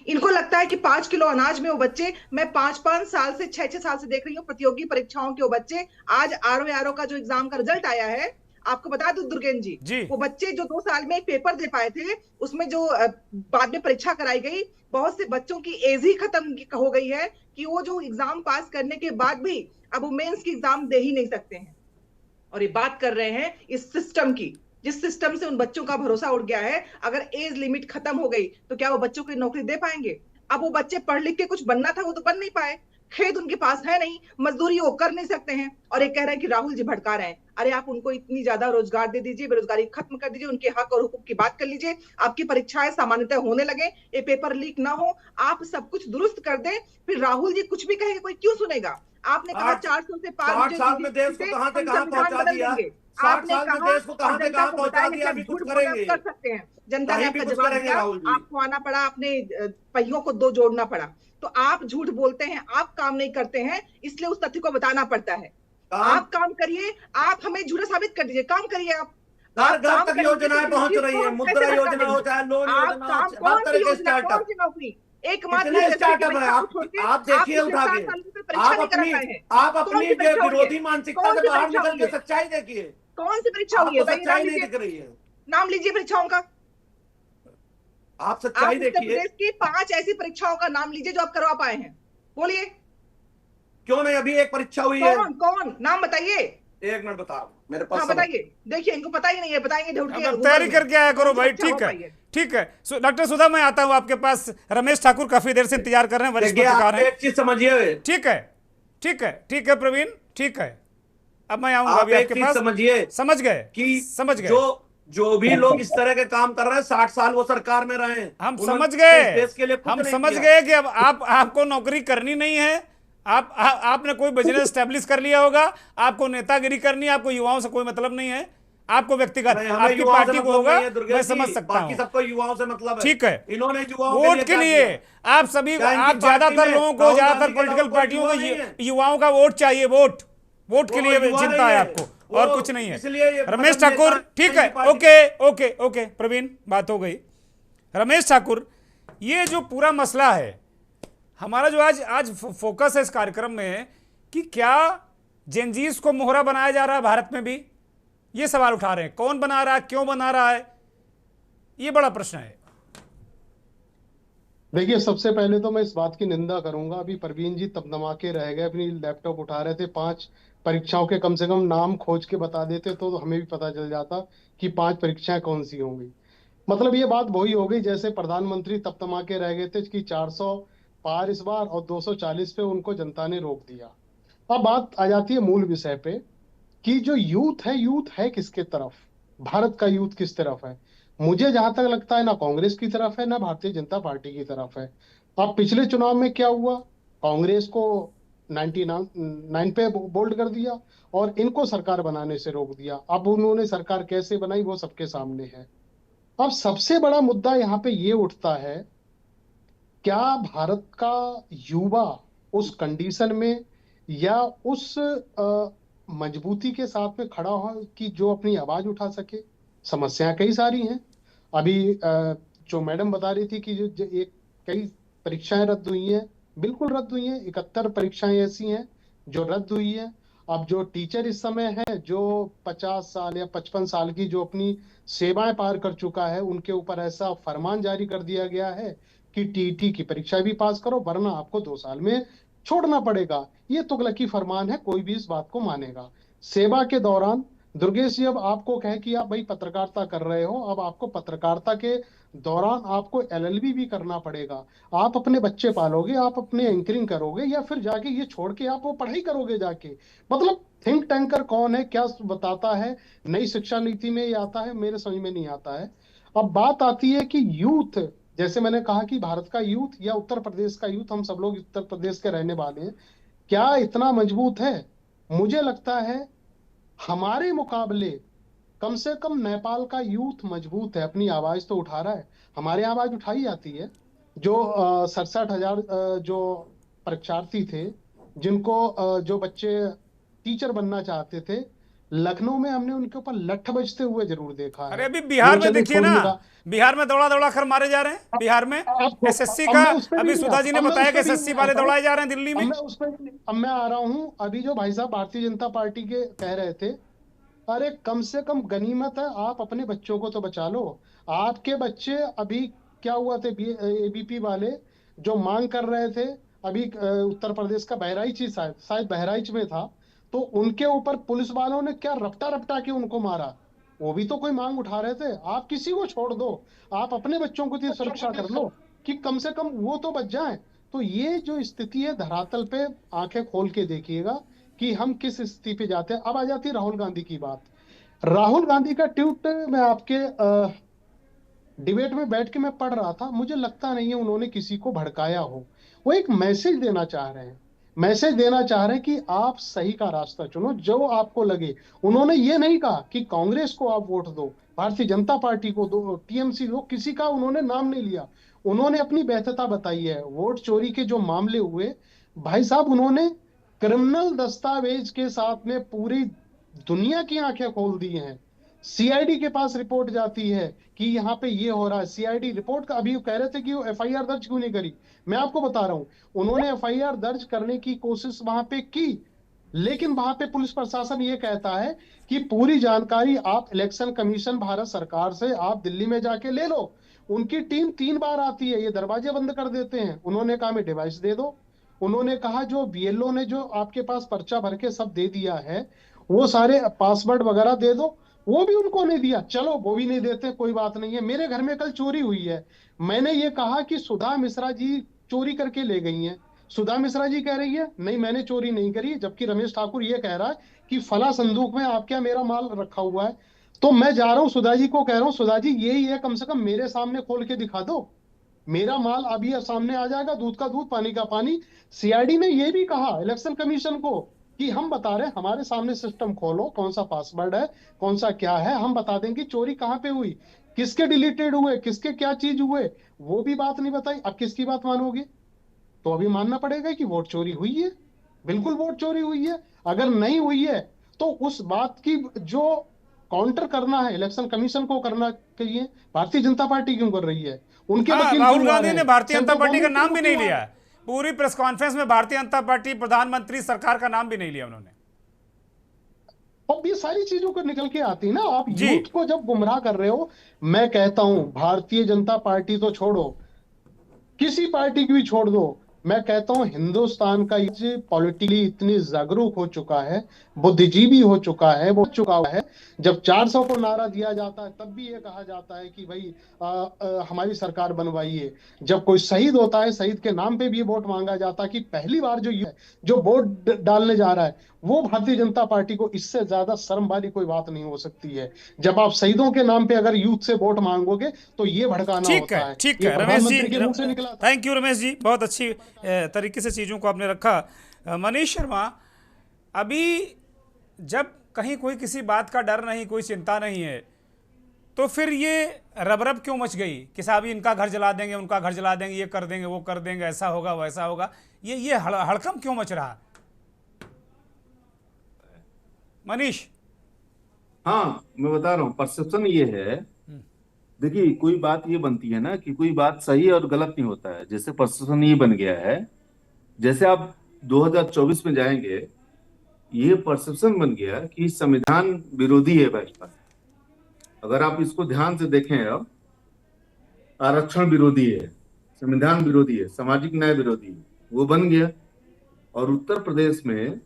इनको लगता है कि 5 किलो अनाज में वो बच्चे, मैं 5-5 साल से 6-6 साल से देख रही हूँ प्रतियोगी परीक्षाओं के वो बच्चे, आज आरओ का जो एग्जाम का रिजल्ट आया है, आपको बता दूं दुर्गेन जी, वो बच्चे जो 2 साल में एक पेपर दे पाए थे, उसमें जो बाद में परीक्षा कराई गई, बहुत से बच्चों की एज ही खत्म हो गई है कि वो जो एग्जाम पास करने के बाद भी अब वो मेंस की एग्जाम दे ही नहीं सकते हैं। और ये बात कर रहे हैं इस सिस्टम की, जिस सिस्टम से उन बच्चों का भरोसा उठ गया है। अगर एज लिमिट खत्म हो गई तो क्या वो बच्चों को नौकरी दे पाएंगे? अब वो बच्चे पढ़ लिख के कुछ बनना था, वो तो बन नहीं पाए, खेत उनके पास है नहीं, मजदूरी वो कर नहीं सकते हैं। और ये कह रहे हैं कि राहुल जी भड़का रहे हैं। अरे आप उनको इतनी ज्यादा रोजगार दे दीजिए, बेरोजगारी खत्म कर दीजिए, उनके हक और हुकूक की बात कर लीजिए, आपकी परीक्षाएं सामान्यतः होने लगे, ये पेपर लीक ना हो, आप सब कुछ दुरुस्त कर दें, फिर राहुल जी कुछ भी कहेंगे, कोई क्यों सुनेगा? आपने कहा 400 से 60 साल में देश को कहां से कहां पहुंचा दिया, 60 साल में देश को कहां से कहां पहुंचा दिया, अभी कुछ करेंगे, कर सकते हैं। जनता ने आपका जवाब दिया, आपको आना पड़ा, आपने पहियों को 2 जोड़ना पड़ा। तो आप झूठ बोलते हैं, आप काम नहीं करते हैं, इसलिए उस तथ्य को बताना पड़ता है। आप काम करिए, आप हमें झूठा साबित कर दीजिए, काम करिए। आप घर तक योजनाएं पहुंच रही है, मुद्रा योजना हो चाहे लोन योजना हो, हर तरह के स्टार्टअप, नौकरी कितने स्टार्टअप है, आप देखिए उठा के, आप अपनी विरोधी मानसिकता से बाहर निकल के सच्चाई देखिए। कौन सी परीक्षा हुई है? सच्चाई नहीं दिख रही है। नाम लीजिए परीक्षाओं का। आप सच्चाई उत्तर देखिए। प्रदेश की 5 ऐसी परीक्षाओं का नाम लीजिए जो आप करवा पाए हैं, बोलिए। क्यों नहीं? अभी एक परीक्षा हुई है। कौन नाम बताइए। 1 मिनट बता रहा हूं, मेरे पास हाँ बताइए, देखिए इनको पता ही नहीं है, बताएंगे ढूंढ के। तैयारी करके आया करो भाई। ठीक है, ठीक है। डॉक्टर सुधा, मैं आता हूं आपके पास। रमेश ठाकुर काफी देर से इंतजार कर रहे हैं, वरिष्ठ पत्रकार हैं। एक चीज समझिए। ठीक है, ठीक है, ठीक है प्रवीण, ठीक है। अब मैं आऊंगा अभी आपके पास। समझिए, समझ गए कि समझ गए जो भी लोग इस तरह के काम कर रहे हैं, 60 साल वो सरकार में रहे हैं, हम समझ गए। देश के लिए हम समझ गए कि अब आपको नौकरी करनी नहीं है। आपने कोई बिजनेस एस्टेब्लिश कर लिया होगा, आपको नेतागिरी करनी है, आपको युवाओं से कोई मतलब नहीं है, आपको व्यक्तिगत आपकी पार्टी को होगा। मैं समझ सकता हूं, सबको युवाओं से मतलब है। ठीक है, इन्होंने युवाओं वोट के लिए आप सभी, आप ज्यादातर लोगों को, ज्यादातर पॉलिटिकल पार्टियों को युवाओं का वोट चाहिए। वोट के लिए चिंता है आपको, और कुछ नहीं है। रमेश ठाकुर, ठीक है, ओके ओके ओके प्रवीण, बात हो गई। रमेश ठाकुर, ये जो पूरा मसला है हमारा, जो आज फोकस है इस कार्यक्रम में, कि क्या जेनजीज को मोहरा बनाया जा रहा है भारत में भी, ये सवाल उठा रहे हैं। कौन बना रहा है, क्यों बना रहा है, ये बड़ा प्रश्न है। देखिए, सबसे पहले तो मैं इस बात की निंदा करूंगा, अभी प्रवीण जी तमतमा के रह गए, अपनी लैपटॉप उठा रहे थे। 5 परीक्षाओं के कम से कम नाम खोज के बता देते तो हमें भी पता चल जाता कि 5 परीक्षाएं कौन सी होंगी। मतलब ये बात वही हो गई जैसे प्रधानमंत्री तमतमा के रह गए थे कि 400 पार इस बार और 240 पे उनको जनता ने रोक दिया। अब बात आ जाती है मूल विषय पे कि जो यूथ है किसके तरफ, भारत का यूथ किस तरफ है। मुझे जहां तक लगता है ना कांग्रेस की तरफ है ना भारतीय जनता पार्टी की तरफ है। अब पिछले चुनाव में क्या हुआ, कांग्रेस को 99 पे बोल्ड कर दिया और इनको सरकार बनाने से रोक दिया। अब उन्होंने सरकार कैसे बनाई वो सबके सामने है। अब सबसे बड़ा मुद्दा यहाँ पे ये उठता है, क्या भारत का युवा उस कंडीशन में या उस मजबूती के साथ में खड़ा हो कि जो अपनी आवाज उठा सके। समस्याएं कई सारी हैं। अभी जो मैडम बता रही थी कि जो एक कई परीक्षाएं रद्द हुई हैं, बिल्कुल रद्द हुई हैं। 71 परीक्षाएं ऐसी हैं जो रद्द हुई हैं। अब जो टीचर इस समय है जो 50 साल या 55 साल की जो अपनी सेवाएं पार कर चुका है, उनके ऊपर ऐसा फरमान जारी कर दिया गया है कि टीटी की परीक्षा भी पास करो वरना आपको 2 साल में छोड़ना पड़ेगा। ये तुगलकी फरमान है, कोई भी इस बात को मानेगा। सेवा के दौरान दुर्गेश जी, अब आपको कहे कि आप भाई पत्रकारिता कर रहे हो, अब आपको पत्रकारिता के दौरान आपको LLB भी करना पड़ेगा। आप अपने बच्चे पालोगे, आप अपने एंकरिंग करोगे या फिर जाके ये छोड़ के आप वो पढ़ाई करोगे जाके। मतलब थिंक टैंकर कौन है, क्या बताता है, नई शिक्षा नीति में ये आता है, मेरे समझ में नहीं आता है। अब बात आती है कि यूथ, जैसे मैंने कहा कि भारत का यूथ या उत्तर प्रदेश का यूथ, हम सब लोग उत्तर प्रदेश के रहने वाले हैं, क्या इतना मजबूत है? मुझे लगता है हमारे मुकाबले कम से कम नेपाल का यूथ मजबूत है, अपनी आवाज तो उठा रहा है। हमारी आवाज उठाई जाती है। जो 67,000 जो परीक्षार्थी थे, जिनको जो बच्चे टीचर बनना चाहते थे, लखनऊ में हमने उनके ऊपर लठ बजते हुए जरूर देखा है। अरे अभी बिहार में देखिए ना, बिहार में दौड़ा कर मारे जा रहे हैं। बिहार में SSC का, अभी सुधा जी ने बताया कि SSC वाले दौड़ाए जा रहे हैं दिल्ली में। अब मैं आ रहा हूं, अभी जो भाई साहब भारतीय जनता पार्टी के कह रहे थे, अरे कम से कम गनीमत है, आप अपने बच्चों को तो बचा लो। आपके बच्चे अभी क्या हुआ थे, ABP वाले जो मांग कर रहे थे, अभी उत्तर प्रदेश का बहराइच ही शायद बहराइच में था, तो उनके ऊपर पुलिस वालों ने क्या रपटा के उनको मारा। वो भी तो कोई मांग उठा रहे थे। आप किसी को छोड़ दो, आप अपने बच्चों को तो सुरक्षा कर लो कि कम से कम वो तो बच जाएं। तो ये जो स्थिति है धरातल पे आंखें खोल के देखिएगा कि हम किस स्थिति पे जाते हैं। अब आ जाती है राहुल गांधी की बात। राहुल गांधी का ट्वीट मैं आपके डिबेट में बैठ के मैं पढ़ रहा था, मुझे लगता नहीं है उन्होंने किसी को भड़काया हो। वो एक मैसेज देना चाह रहे हैं, मैसेज देना चाह रहे हैं कि आप सही का रास्ता चुनो जो आपको लगे। उन्होंने ये नहीं कहा कि कांग्रेस को आप वोट दो, भारतीय जनता पार्टी को दो, TMC दो, किसी का उन्होंने नाम नहीं लिया। उन्होंने अपनी वैधता बताई है। वोट चोरी के जो मामले हुए, भाई साहब उन्होंने क्रिमिनल दस्तावेज के साथ में पूरी दुनिया की आंखें खोल दी हैं। CID के पास रिपोर्ट जाती है कि यहाँ पे ये हो रहा है। CID रिपोर्ट का अभी कह रहे थे कि वो FIR दर्ज क्यों नहीं करी। मैं आपको बता रहा हूं, उन्होंने FIR दर्ज करने की कोशिश वहां पे की, लेकिन वहां पे पुलिस प्रशासन ये कहता है कि पूरी जानकारी आप इलेक्शन कमीशन भारत सरकार से आप दिल्ली में जाके ले लो। उनकी टीम 3 बार आती है, ये दरवाजे बंद कर देते हैं। उन्होंने कहा हमें डिवाइस दे दो, उन्होंने कहा जो बीएलओ ने जो आपके पास पर्चा भर के सब दे दिया है वो सारे पासवर्ड वगैरह दे दो, वो भी उनको नहीं दिया। चलो वो भी नहीं देते, कोई बात नहीं है। मेरे घर में कल चोरी हुई है, मैंने ये कहा कि सुधा मिश्रा जी चोरी करके ले गई हैं। सुधा मिश्रा जी कह रही है नहीं मैंने चोरी नहीं करी, जबकि रमेश ठाकुर ये कह रहा है कि फला संदूक में आपके यहाँ मेरा माल रखा हुआ है। तो मैं जा रहा हूँ सुधा जी को कह रहा हूँ, सुधा जी यही है, कम से कम मेरे सामने खोल के दिखा दो, मेरा माल अभी सामने आ जाएगा, दूध का दूध पानी का पानी। सीआईडी ने ये भी कहा इलेक्शन कमीशन को कि हम बता रहे हैं, हमारे सामने सिस्टम खोलो, कौन सा पासवर्ड है, कौन सा क्या है, हम बता देंगे चोरी कहाँ पे हुई, किसके डिलीटेड हुए, किसके क्या चीज हुए, वो भी बात नहीं बताई। अब किसकी बात मानोगे? तो अभी मानना पड़ेगा कि वोट चोरी हुई है, बिल्कुल वोट चोरी हुई है। अगर नहीं हुई है तो उस बात की जो काउंटर करना है इलेक्शन कमीशन को करना चाहिए। भारतीय जनता पार्टी क्यों कर रही है? उनके वकील राहुल क्यों आ गांधी रहे ने हैं? भारतीय जनता सेंट्रल पार्टी का गवर्नमेंट नाम भी क्यों नहीं आ लिया रहे हैं? है। पूरी प्रेस कॉन्फ्रेंस में भारतीय जनता पार्टी, प्रधानमंत्री, सरकार का नाम भी नहीं लिया उन्होंने। अब ये सारी चीजों को निकल के आती ना, आप जी। यूथ को जब गुमराह कर रहे हो। मैं कहता हूं भारतीय जनता पार्टी तो छोड़ो, किसी पार्टी की भी छोड़ दो, मैं कहता हूं हिंदुस्तान का ये पॉलिटिकली इतनी जागरूक हो चुका है, बुद्धिजीवी हो चुका है, वो चुका हुआ है। जब 400 को नारा दिया जाता है तब भी ये कहा जाता है कि भाई हमारी सरकार बनवाइए। जब कोई शहीद होता है, शहीद के नाम पे भी वोट मांगा जाता है कि पहली बार जो वोट डालने जा रहा है वो भारतीय जनता पार्टी को, इससे ज्यादा शर्म वाली कोई बात नहीं हो सकती है। जब आप शहीदों के नाम पे अगर यूथ से वोट मांगोगे तो ये भड़काना ठीक होता है, है। ठीक ये है रमेश जी, प्रधानमंत्री के मुंह से निकला। थैंक यू रमेश जी, बहुत अच्छी तरीके से चीज़ों को आपने रखा। मनीष शर्मा, अभी जब कहीं कोई किसी बात का डर नहीं, कोई चिंता नहीं है, तो फिर ये रबरब क्यों मच गई कि साहब इनका घर जला देंगे, उनका घर जला देंगे, ये कर देंगे, वो कर देंगे, ऐसा होगा वैसा होगा, ये हड़कंप क्यों मच रहा? मनीष। हाँ, मैं बता रहा हूँ, परसेप्शन ये है। देखिए, कोई बात ये बनती है ना कि कोई बात सही और गलत नहीं होता है। जैसे परसेप्शन ये बन गया है, जैसे आप 2024 में जाएंगे, ये परसेप्शन बन गया कि संविधान विरोधी है भाजपा। अगर आप इसको ध्यान से देखें, अब आरक्षण विरोधी है, संविधान विरोधी है, सामाजिक न्याय विरोधी है, वो बन गया। और उत्तर प्रदेश में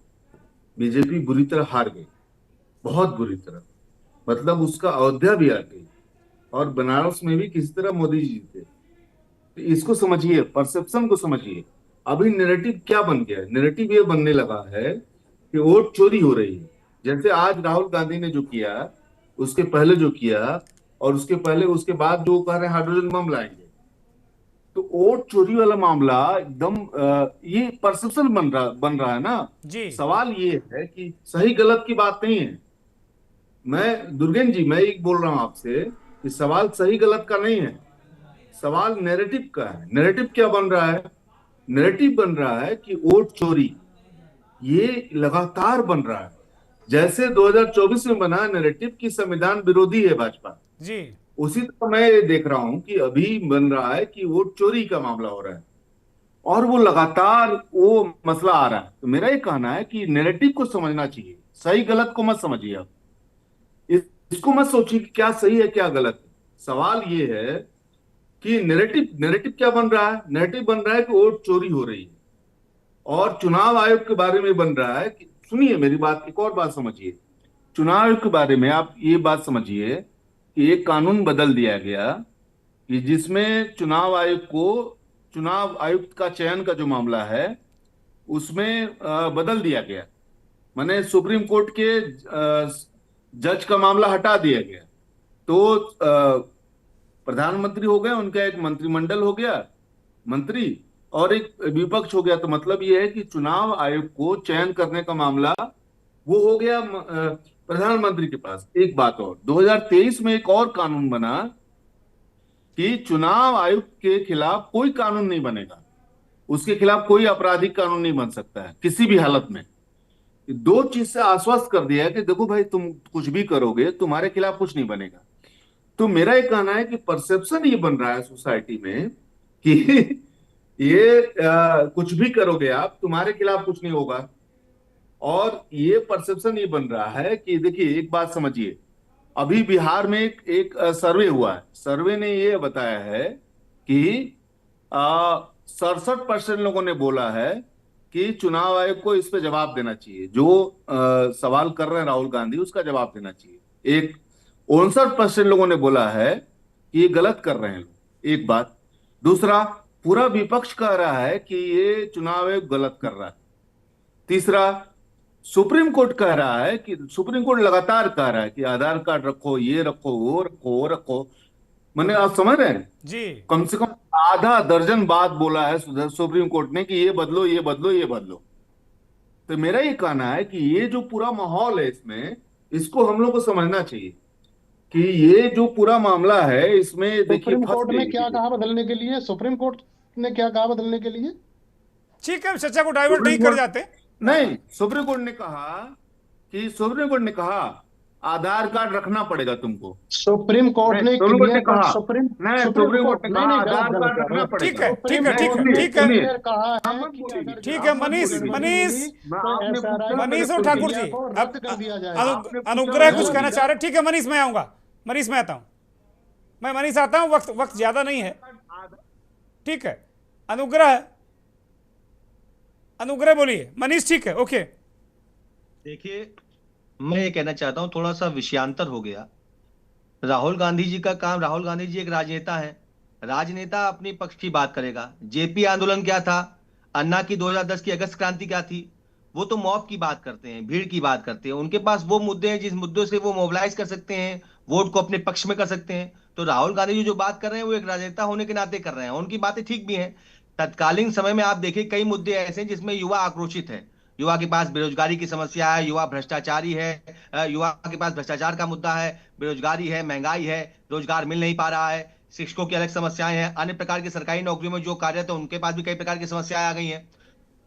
बीजेपी बुरी तरह हार गई, बहुत बुरी तरह, मतलब उसका अयोध्या भी आ गई और बनारस में भी किसी तरह मोदी जी जीते। तो इसको समझिए, परसेप्शन को समझिए। अभी नैरेटिव क्या बन गया है? नैरेटिव ये बनने लगा है कि वोट चोरी हो रही है। जैसे आज राहुल गांधी ने जो किया, उसके पहले जो किया, और उसके पहले उसके बाद जो कह रहे हैं हाइड्रोजन बम लाएंगे, तो वोट चोरी वाला मामला एकदम ये परसेप्शन बन रहा है ना जी। सवाल ये है कि सही गलत की बात नहीं है। मैं दुर्गेन जी, मैं एक बोल रहा हूं आपसे कि सवाल सही गलत का नहीं है, सवाल नैरेटिव का है। नैरेटिव क्या बन रहा है? नैरेटिव बन रहा है कि वोट चोरी ये लगातार बन रहा है। जैसे 2024 में बना नैरेटिव कि संविधान विरोधी है भाजपा जी, उसी तरह मैं ये देख रहा हूं कि अभी बन रहा है कि वोट चोरी का मामला हो रहा है और वो लगातार वो मसला आ रहा है। तो मेरा ये कहना है कि नैरेटिव को समझना चाहिए, सही गलत को मत समझिए। आप इसको मत सोचिए कि क्या सही है क्या गलत है। सवाल ये है कि नैरेटिव क्या बन रहा है? नैरेटिव बन रहा है कि वोट चोरी हो रही है, और चुनाव आयोग के बारे में बन रहा है कि, सुनिए मेरी बात, एक और बात समझिए। चुनाव आयोग के बारे में आप ये बात समझिए कि एक कानून बदल दिया गया कि जिसमें चुनाव आयुक्त का चयन का जो मामला है उसमें बदल दिया गया। माने सुप्रीम कोर्ट के जज का मामला हटा दिया गया। तो प्रधानमंत्री हो गए, उनका एक मंत्रिमंडल हो गया, मंत्री, और एक विपक्ष हो गया। तो मतलब ये है कि चुनाव आयोग को चयन करने का मामला वो हो गया प्रधानमंत्री के पास। एक बात और, 2023 में एक और कानून बना कि चुनाव आयुक्त के खिलाफ कोई कानून नहीं बनेगा, उसके खिलाफ कोई आपराधिक कानून नहीं बन सकता है किसी भी हालत में। दो चीज से आश्वस्त कर दिया कि देखो भाई, तुम कुछ भी करोगे तुम्हारे खिलाफ कुछ नहीं बनेगा। तो मेरा ये कहना है कि परसेप्शन ये बन रहा है सोसाइटी में कि ये कुछ भी करोगे आप, तुम्हारे खिलाफ कुछ नहीं होगा। और ये परसेप्शन ये बन रहा है कि देखिए, एक बात समझिए, अभी बिहार में एक सर्वे हुआ है, सर्वे ने ये बताया है कि 67% लोगों ने बोला है कि चुनाव आयोग को इस पे जवाब देना चाहिए, जो सवाल कर रहे हैं राहुल गांधी उसका जवाब देना चाहिए। एक 59% लोगों ने बोला है कि ये गलत कर रहे हैं लोग, एक बात। दूसरा, पूरा विपक्ष कह रहा है कि ये चुनाव आयोग गलत कर रहा है। तीसरा, सुप्रीम कोर्ट कह रहा है कि सुप्रीम कोर्ट लगातार कह रहा है कि आधार कार्ड रखो, ये रखो, वो रखो, वो रखो। मैंने आप समझ रहे हैं जी, कम से कम आधा दर्जन बात बोला है सुप्रीम कोर्ट ने कि ये बदलो, ये बदलो, ये बदलो। तो मेरा ये कहना है कि ये जो पूरा माहौल है इसमें, इसको हम लोग को समझना चाहिए कि ये जो पूरा मामला है इसमें देखिए सुप्रीम कोर्ट ने क्या कहा बदलने के लिए? सुप्रीम कोर्ट ने क्या कहा बदलने के लिए? ठीक है, चर्चा को डाइवर्ट नहीं कर जाते। नहीं, सुप्रीम कोर्ट ने कहा आधार कार्ड रखना पड़ेगा तुमको। सुप्रीम कोर्ट ने सुप्रीम कोर्ट ने कहा सुप्रीम कोर्ट ने कहा आधार कार्ड रखना पड़ेगा। ठीक है, ठीक है, ठीक है, ठीक है, ठीक है। मनीष और ठाकुर जी, अब अनुग्रह कुछ कहना चाह रहे। ठीक है मनीष, मैं आऊंगा, मनीष मैं आता हूं, मैं मनीष आता हूं, वक्त ज्यादा नहीं है। ठीक है, अनुग्रह बोलिए। मनीष ठीक है, ओके। देखिए, मैं ये कहना चाहता हूं, थोड़ा सा विषयांतर हो गया। राहुल गांधी जी का काम, राहुल गांधी जी एक राजनेता है, राजनेता अपने पक्ष की बात करेगा। जेपी आंदोलन क्या था, अन्ना की 2010 की अगस्त क्रांति क्या थी, वो तो मॉब की बात करते हैं, भीड़ की बात करते हैं। उनके पास वो मुद्दे हैं जिस मुद्दों से वो मोबिलाइज कर सकते हैं, वोट को अपने पक्ष में कर सकते हैं। तो राहुल गांधी जी जो बात कर रहे हैं वो एक राजनेता होने के नाते कर रहे हैं, उनकी बातें ठीक भी हैं। तत्कालीन समय में आप देखिए कई मुद्दे ऐसे हैं जिसमें युवा आक्रोशित है। युवा के पास बेरोजगारी की समस्या है, युवा भ्रष्टाचारी है, युवा के पास भ्रष्टाचार का मुद्दा है, बेरोजगारी है, महंगाई है, रोजगार मिल नहीं पा रहा है, शिक्षकों की अलग समस्याएं हैं, अन्य प्रकार की सरकारी नौकरियों में जो कार्यरत है उनके पास भी कई प्रकार की समस्याएं आ गई हैं।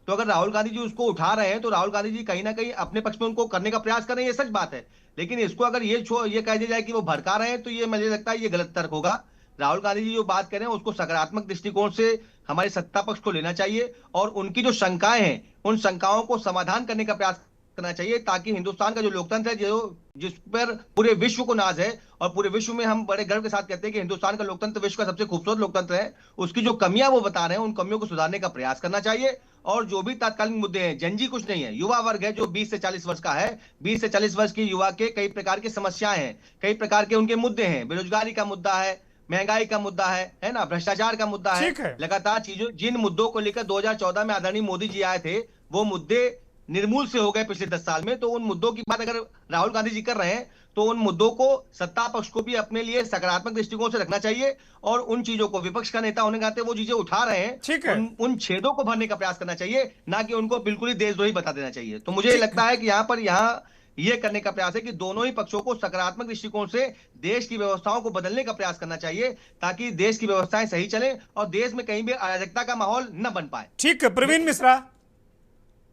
तो अगर राहुल गांधी जी उसको उठा रहे हैं तो राहुल गांधी जी कहीं ना कहीं अपने पक्ष में उनको करने का प्रयास कर रहे हैं, ये सच बात है। लेकिन इसको अगर ये कह दिया जाए कि वो भड़का रहे हैं तो ये मुझे लगता है ये गलत तर्क होगा। राहुल गांधी जी जो बात कर रहे हैं उसको सकारात्मक दृष्टिकोण से हमारे सत्ता पक्ष को लेना चाहिए और उनकी जो शंकाएं हैं उन शंकाओं को समाधान करने का प्रयास करना चाहिए, ताकि हिंदुस्तान का जो लोकतंत्र है, जो जिस पर पूरे विश्व को नाज है और पूरे विश्व में हम बड़े गर्व के साथ कहते हैं कि हिंदुस्तान का लोकतंत्र विश्व का सबसे खूबसूरत लोकतंत्र है, उसकी जो कमियां वो बता रहे हैं उन कमियों को सुधारने का प्रयास करना चाहिए। और जो भी तात्कालिक मुद्दे हैं, जनजी कुछ नहीं है, युवा वर्ग है जो 20 से 40 वर्ष का है, 20 से 40 वर्ष की युवा के कई प्रकार की समस्याएं हैं, कई प्रकार के उनके मुद्दे हैं, बेरोजगारी का मुद्दा है, महंगाई का मुद्दा है ना, भ्रष्टाचार का मुद्दा है। लगातार चीजों जिन मुद्दों को लेकर 2014 में आदरणीय मोदी जी आए थे वो मुद्दे निर्मूल से हो गए पिछले 10 साल में। तो उन मुद्दों की बात अगर राहुल गांधी जी कर रहे हैं तो उन मुद्दों को सत्ता पक्ष को भी अपने लिए सकारात्मक दृष्टिकोण से रखना चाहिए और उन चीजों को विपक्ष का नेता होने के नाते वो चीजें उठा रहे हैं उन छेदों को भरने का प्रयास करना चाहिए, ना कि उनको बिल्कुल ही देशद्रोही बता देना चाहिए। तो मुझे लगता है कि यहाँ ये करने का प्रयास है कि दोनों ही पक्षों को सकारात्मक दृष्टिकोण से देश की व्यवस्थाओं को बदलने का प्रयास करना चाहिए, ताकि देश की व्यवस्थाएं सही चले और देश में कहीं भी अराजकता का माहौल न बन पाए। ठीक है, प्रवीण मिश्रा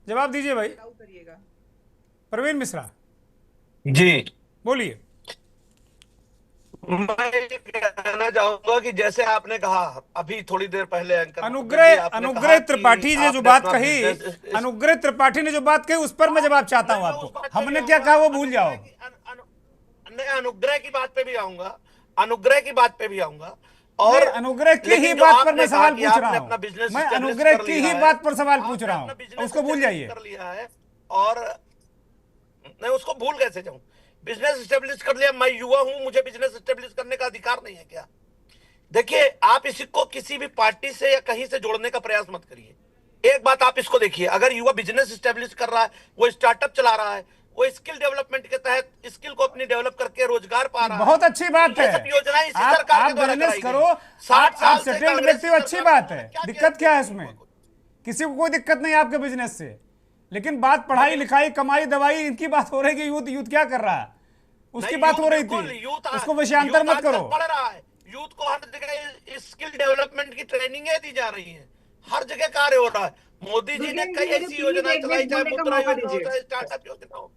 जवाब दीजिए भाई। प्रवीण मिश्रा जी बोलिए। मैं कहना चाहूंगा कि जैसे आपने कहा अभी थोड़ी देर पहले अनुग्रह त्रिपाठी ने जो बात कही, अनुग्रह त्रिपाठी ने जो बात कही उस पर मैं जवाब चाहता हूं आपको। हमने क्या कहा वो भूल जाओ। अनुग्रह की बात पे भी आऊंगा, अनुग्रह की बात पे भी आऊंगा और अनुग्रह की ही बात पर मैं सवाल पूछ रहा हूं। मैं अनुग्रह की ही बात पर सवाल पूछ रहा हूं, उसको भूल जाइए। कर लिया है और मैं उसको भूल कैसे जाऊं? बिजनेस एस्टेब्लिश कर लिया, मैं युवा हूं, मुझे बिजनेस एस्टेब्लिश करने का अधिकार नहीं है क्या? देखिए, आप इसको किसी भी पार्टी से या कहीं से जोड़ने का प्रयास मत करिए। एक बात आप इसको देखिए, अगर युवा बिजनेस एस्टेब्लिश कर रहा है, वो स्टार्टअप चला रहा है, वो स्किल डेवलपमेंट के तहत स्किल को अपनी डेवलप करके रोजगार पा रहा है, बहुत अच्छी बात है। योजनाएं इसी सरकार के द्वारा बिजनेस करो, 60 साल सेटल्ड व्यक्ति हो, अच्छी बात है। दिक्कत क्या है इसमें? किसी को कोई दिक्कत नहीं आपके बिजनेस से, लेकिन बात पढ़ाई लिखाई कमाई दवाई इनकी बात हो रही है कि यूथ क्या कर रहा है उसकी बात हो रही थी, उसको विषयांतर मत करो। पढ़ रहा है यूथ को, हर जगह स्किल डेवलपमेंट की ट्रेनिंगें दी जा रही हैं, हर जगह कार्य हो रहा है। मोदी जी ने कई ऐसी योजनाएं चलाई, चाहे मुद्रा योजना हो, चाहे स्टार्टअप योजना हो,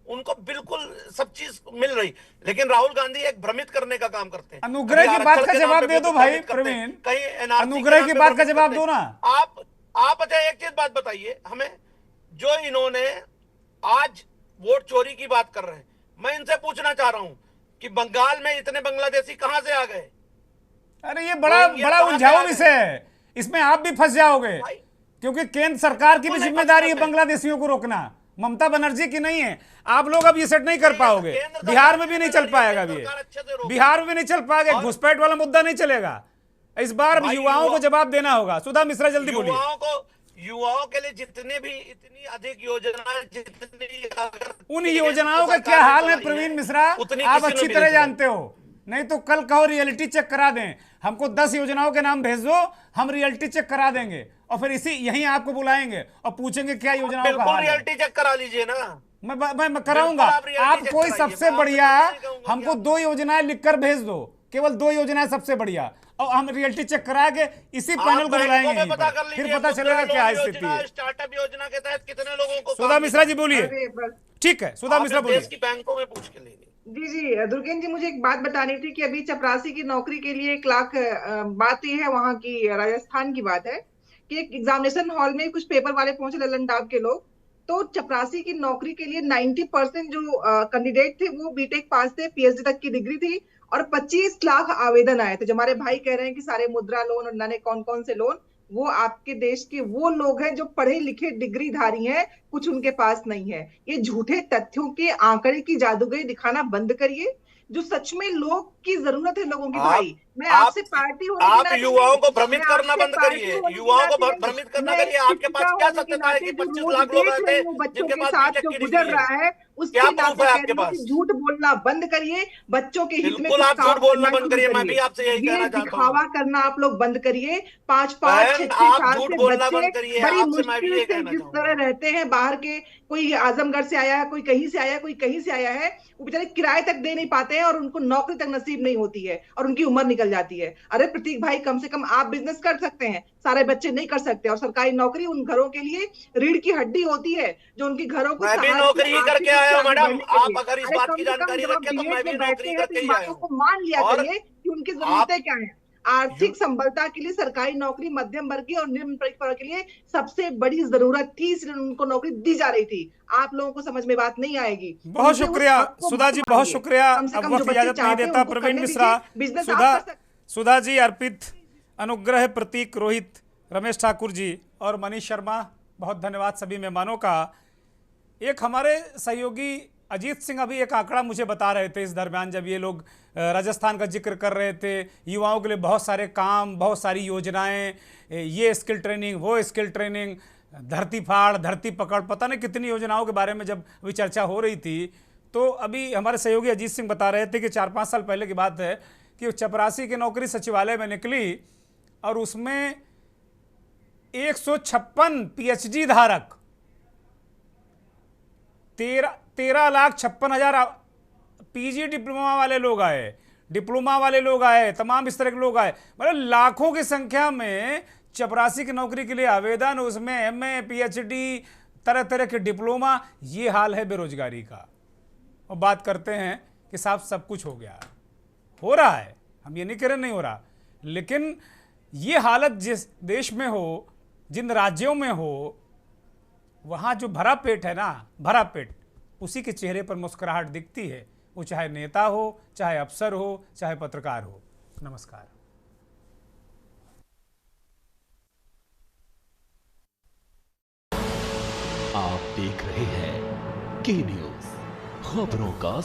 उनको बिल्कुल सब चीज मिल रही। लेकिन राहुल गांधी एक भ्रमित करने का काम करते हैं। अनुग्रह की बात का जवाब दे दो भाई प्रवीण, अनुग्रह की बात का जवाब दो ना। आप अच्छा एक चीज बात बताइए हमें, जो इन्होंने आज वोट चोरी की बात कर रहे हैं, मैं इनसे पूछना चाह रहा हूं, कि बंगाल में इतने बांग्लादेशी कहां से आ गए। अरे ये बड़ा उलझाऊ विषय है, इसमें आप भी फंस जाओगे, क्योंकि केंद्र सरकार की भी जिम्मेदारी है बांग्लादेशियों को रोकना, ममता बनर्जी की नहीं है। आप लोग अब ये सेट नहीं कर पाओगे, बिहार में भी नहीं चल पाएगा, बिहार में भी नहीं चल पाएगा, घुसपैठ वाला मुद्दा नहीं चलेगा। इस बार युवाओं को जवाब देना होगा। सुधा मिश्रा जल्दी बोलिए। युवाओं के लिए जितने भी इतनी अधिक योजनाएं, जितनी उन योजनाओं का क्या हाल है प्रवीण मिश्रा, आप अच्छी तरह जानते हो। नहीं तो कल कहो रियलिटी चेक करा दें, हमको 10 योजनाओं के नाम भेज दो, हम रियलिटी चेक करा देंगे और फिर यहीं आपको बुलाएंगे और पूछेंगे क्या योजनाओं का हाल है। रियलिटी चेक करा लीजिए ना। मैं कराऊंगा। आप कोई सबसे बढ़िया, हमको 2 योजनाएं लिखकर भेज दो, केवल 2 योजनाएं सबसे बढ़िया, और हम रियलिटी चेक करा के इसी पैनल को बुलाएंगे, फिर पता चलेगा क्या स्थिति है। स्टार्टअप योजना के तहत कितने लोगों को। सुधा मिश्रा जी बोलिए। ठीक है, सुधा मिश्रा बोलिए। देश की बैंकों में पूछ के लेंगे। जी दुर्गेन जी, मुझे एक बात बतानी थी कि अभी चपरासी की नौकरी के लिए 1 लाख बात ये है, वहां की राजस्थान की बात है कि एक एग्जामिनेशन हॉल में कुछ पेपर वाले पहुंचे, ललन टाप के लोग, तो चपरासी की नौकरी के लिए 90% जो कैंडिडेट थे वो बीटेक पास थे, पीएचडी तक की डिग्री थी, और 25 लाख आवेदन आए थे। जो हमारे भाई कह रहे हैं कि सारे मुद्रा लोन और न कौन कौन से लोन, वो आपके देश के वो लोग हैं जो पढ़े लिखे डिग्रीधारी हैं, कुछ उनके पास नहीं है। ये झूठे तथ्यों के आंकड़े की जादूगरी दिखाना बंद करिए। जो सच में लोग की जरूरत है, लोगों की, भाई मैं आपसे पार्टी होने आप युवाओं को भ्रमित करना बंद करिए, युवाओं को भ्रमित करना करिए। आपके पास क्या सत्यता है कि 25 लाख लोग रहते हैं जिनके पास बीटेक की डिग्री है? उसके प्रूफ है आपके पास? झूठ बोलना बंद करिए, बच्चों के हित में आप झूठ बोलना बंद करिए। मैं भी आपसे यही कहना चाहता हूं, दिखावा करना आप लोग बंद करिए। 5-5, 6-6 साल से बच्चे बड़ी मुश्किल से जिस तरह रहते हैं, बाहर के, कोई आजमगढ़ से आया है, कोई कहीं से आया है, कोई कहीं से आया है, वो बेचारे किराए तक दे नहीं पाते हैं और उनको नौकरी तक नसीब नहीं होती है और उनकी उम्र निकल जाती है। अरे प्रतीक भाई, कम से कम आप बिजनेस कर सकते हैं, सारे बच्चे नहीं कर सकते। और सरकारी नौकरी उन घरों के लिए रीढ़ की हड्डी होती है, जो उनके घरों को। मैं भी नौकरी ही करके आया हूं मैडम, आप अगर इस बात की जानकारी रखें तो मैं भी नौकरी करके ही आया हूं। मान लिया करिए कि उनकी जरूरतें क्या है। आर्थिक संबलता के लिए सरकारी नौकरी मध्यम वर्गीय और निम्न वर्ग के लिए सबसे बड़ी जरूरत थी, इसलिए उनको नौकरी दी जा रही थी। आप लोगों को समझ में बात नहीं आएगी। बहुत शुक्रिया सुधा जी, बहुत शुक्रिया। अब वक्त इजाजत नहीं देता। प्रवीण मिश्रा, सुधा जी, अर्पित, अनुग्रह, प्रतीक, रोहित, रमेश ठाकुर जी और मनीष शर्मा, बहुत धन्यवाद सभी मेहमानों का। एक हमारे सहयोगी अजीत सिंह अभी एक आंकड़ा मुझे बता रहे थे इस दरमियान, जब ये लोग राजस्थान का जिक्र कर रहे थे, युवाओं के लिए बहुत सारे काम, बहुत सारी योजनाएं, ये स्किल ट्रेनिंग, वो स्किल ट्रेनिंग, धरती फाड़, धरती पकड़, पता नहीं कितनी योजनाओं के बारे में जब अभी चर्चा हो रही थी, तो अभी हमारे सहयोगी अजीत सिंह बता रहे थे कि 4-5 साल पहले की बात है कि चपरासी की नौकरी सचिवालय में निकली और उसमें 156 पीएचडी धारक, 13,56,000 पीजी डिप्लोमा वाले लोग आए, डिप्लोमा वाले लोग आए, तमाम इस तरह के लोग आए, मतलब लाखों की संख्या में चपरासी की नौकरी के लिए आवेदन, उसमें एमए, पीएचडी, तरह तरह के डिप्लोमा। ये हाल है बेरोजगारी का। और बात करते हैं कि साहब सब कुछ हो गया, हो रहा है, हम ये नहीं कह रहे नहीं हो रहा, लेकिन ये हालत जिस देश में हो, जिन राज्यों में हो, वहाँ जो भरा पेट है ना, भरा पेट, उसी के चेहरे पर मुस्कुराहट दिखती है, वो चाहे नेता हो, चाहे अफसर हो, चाहे पत्रकार हो। नमस्कार। आप देख रहे हैं के न्यूज़, खबरों का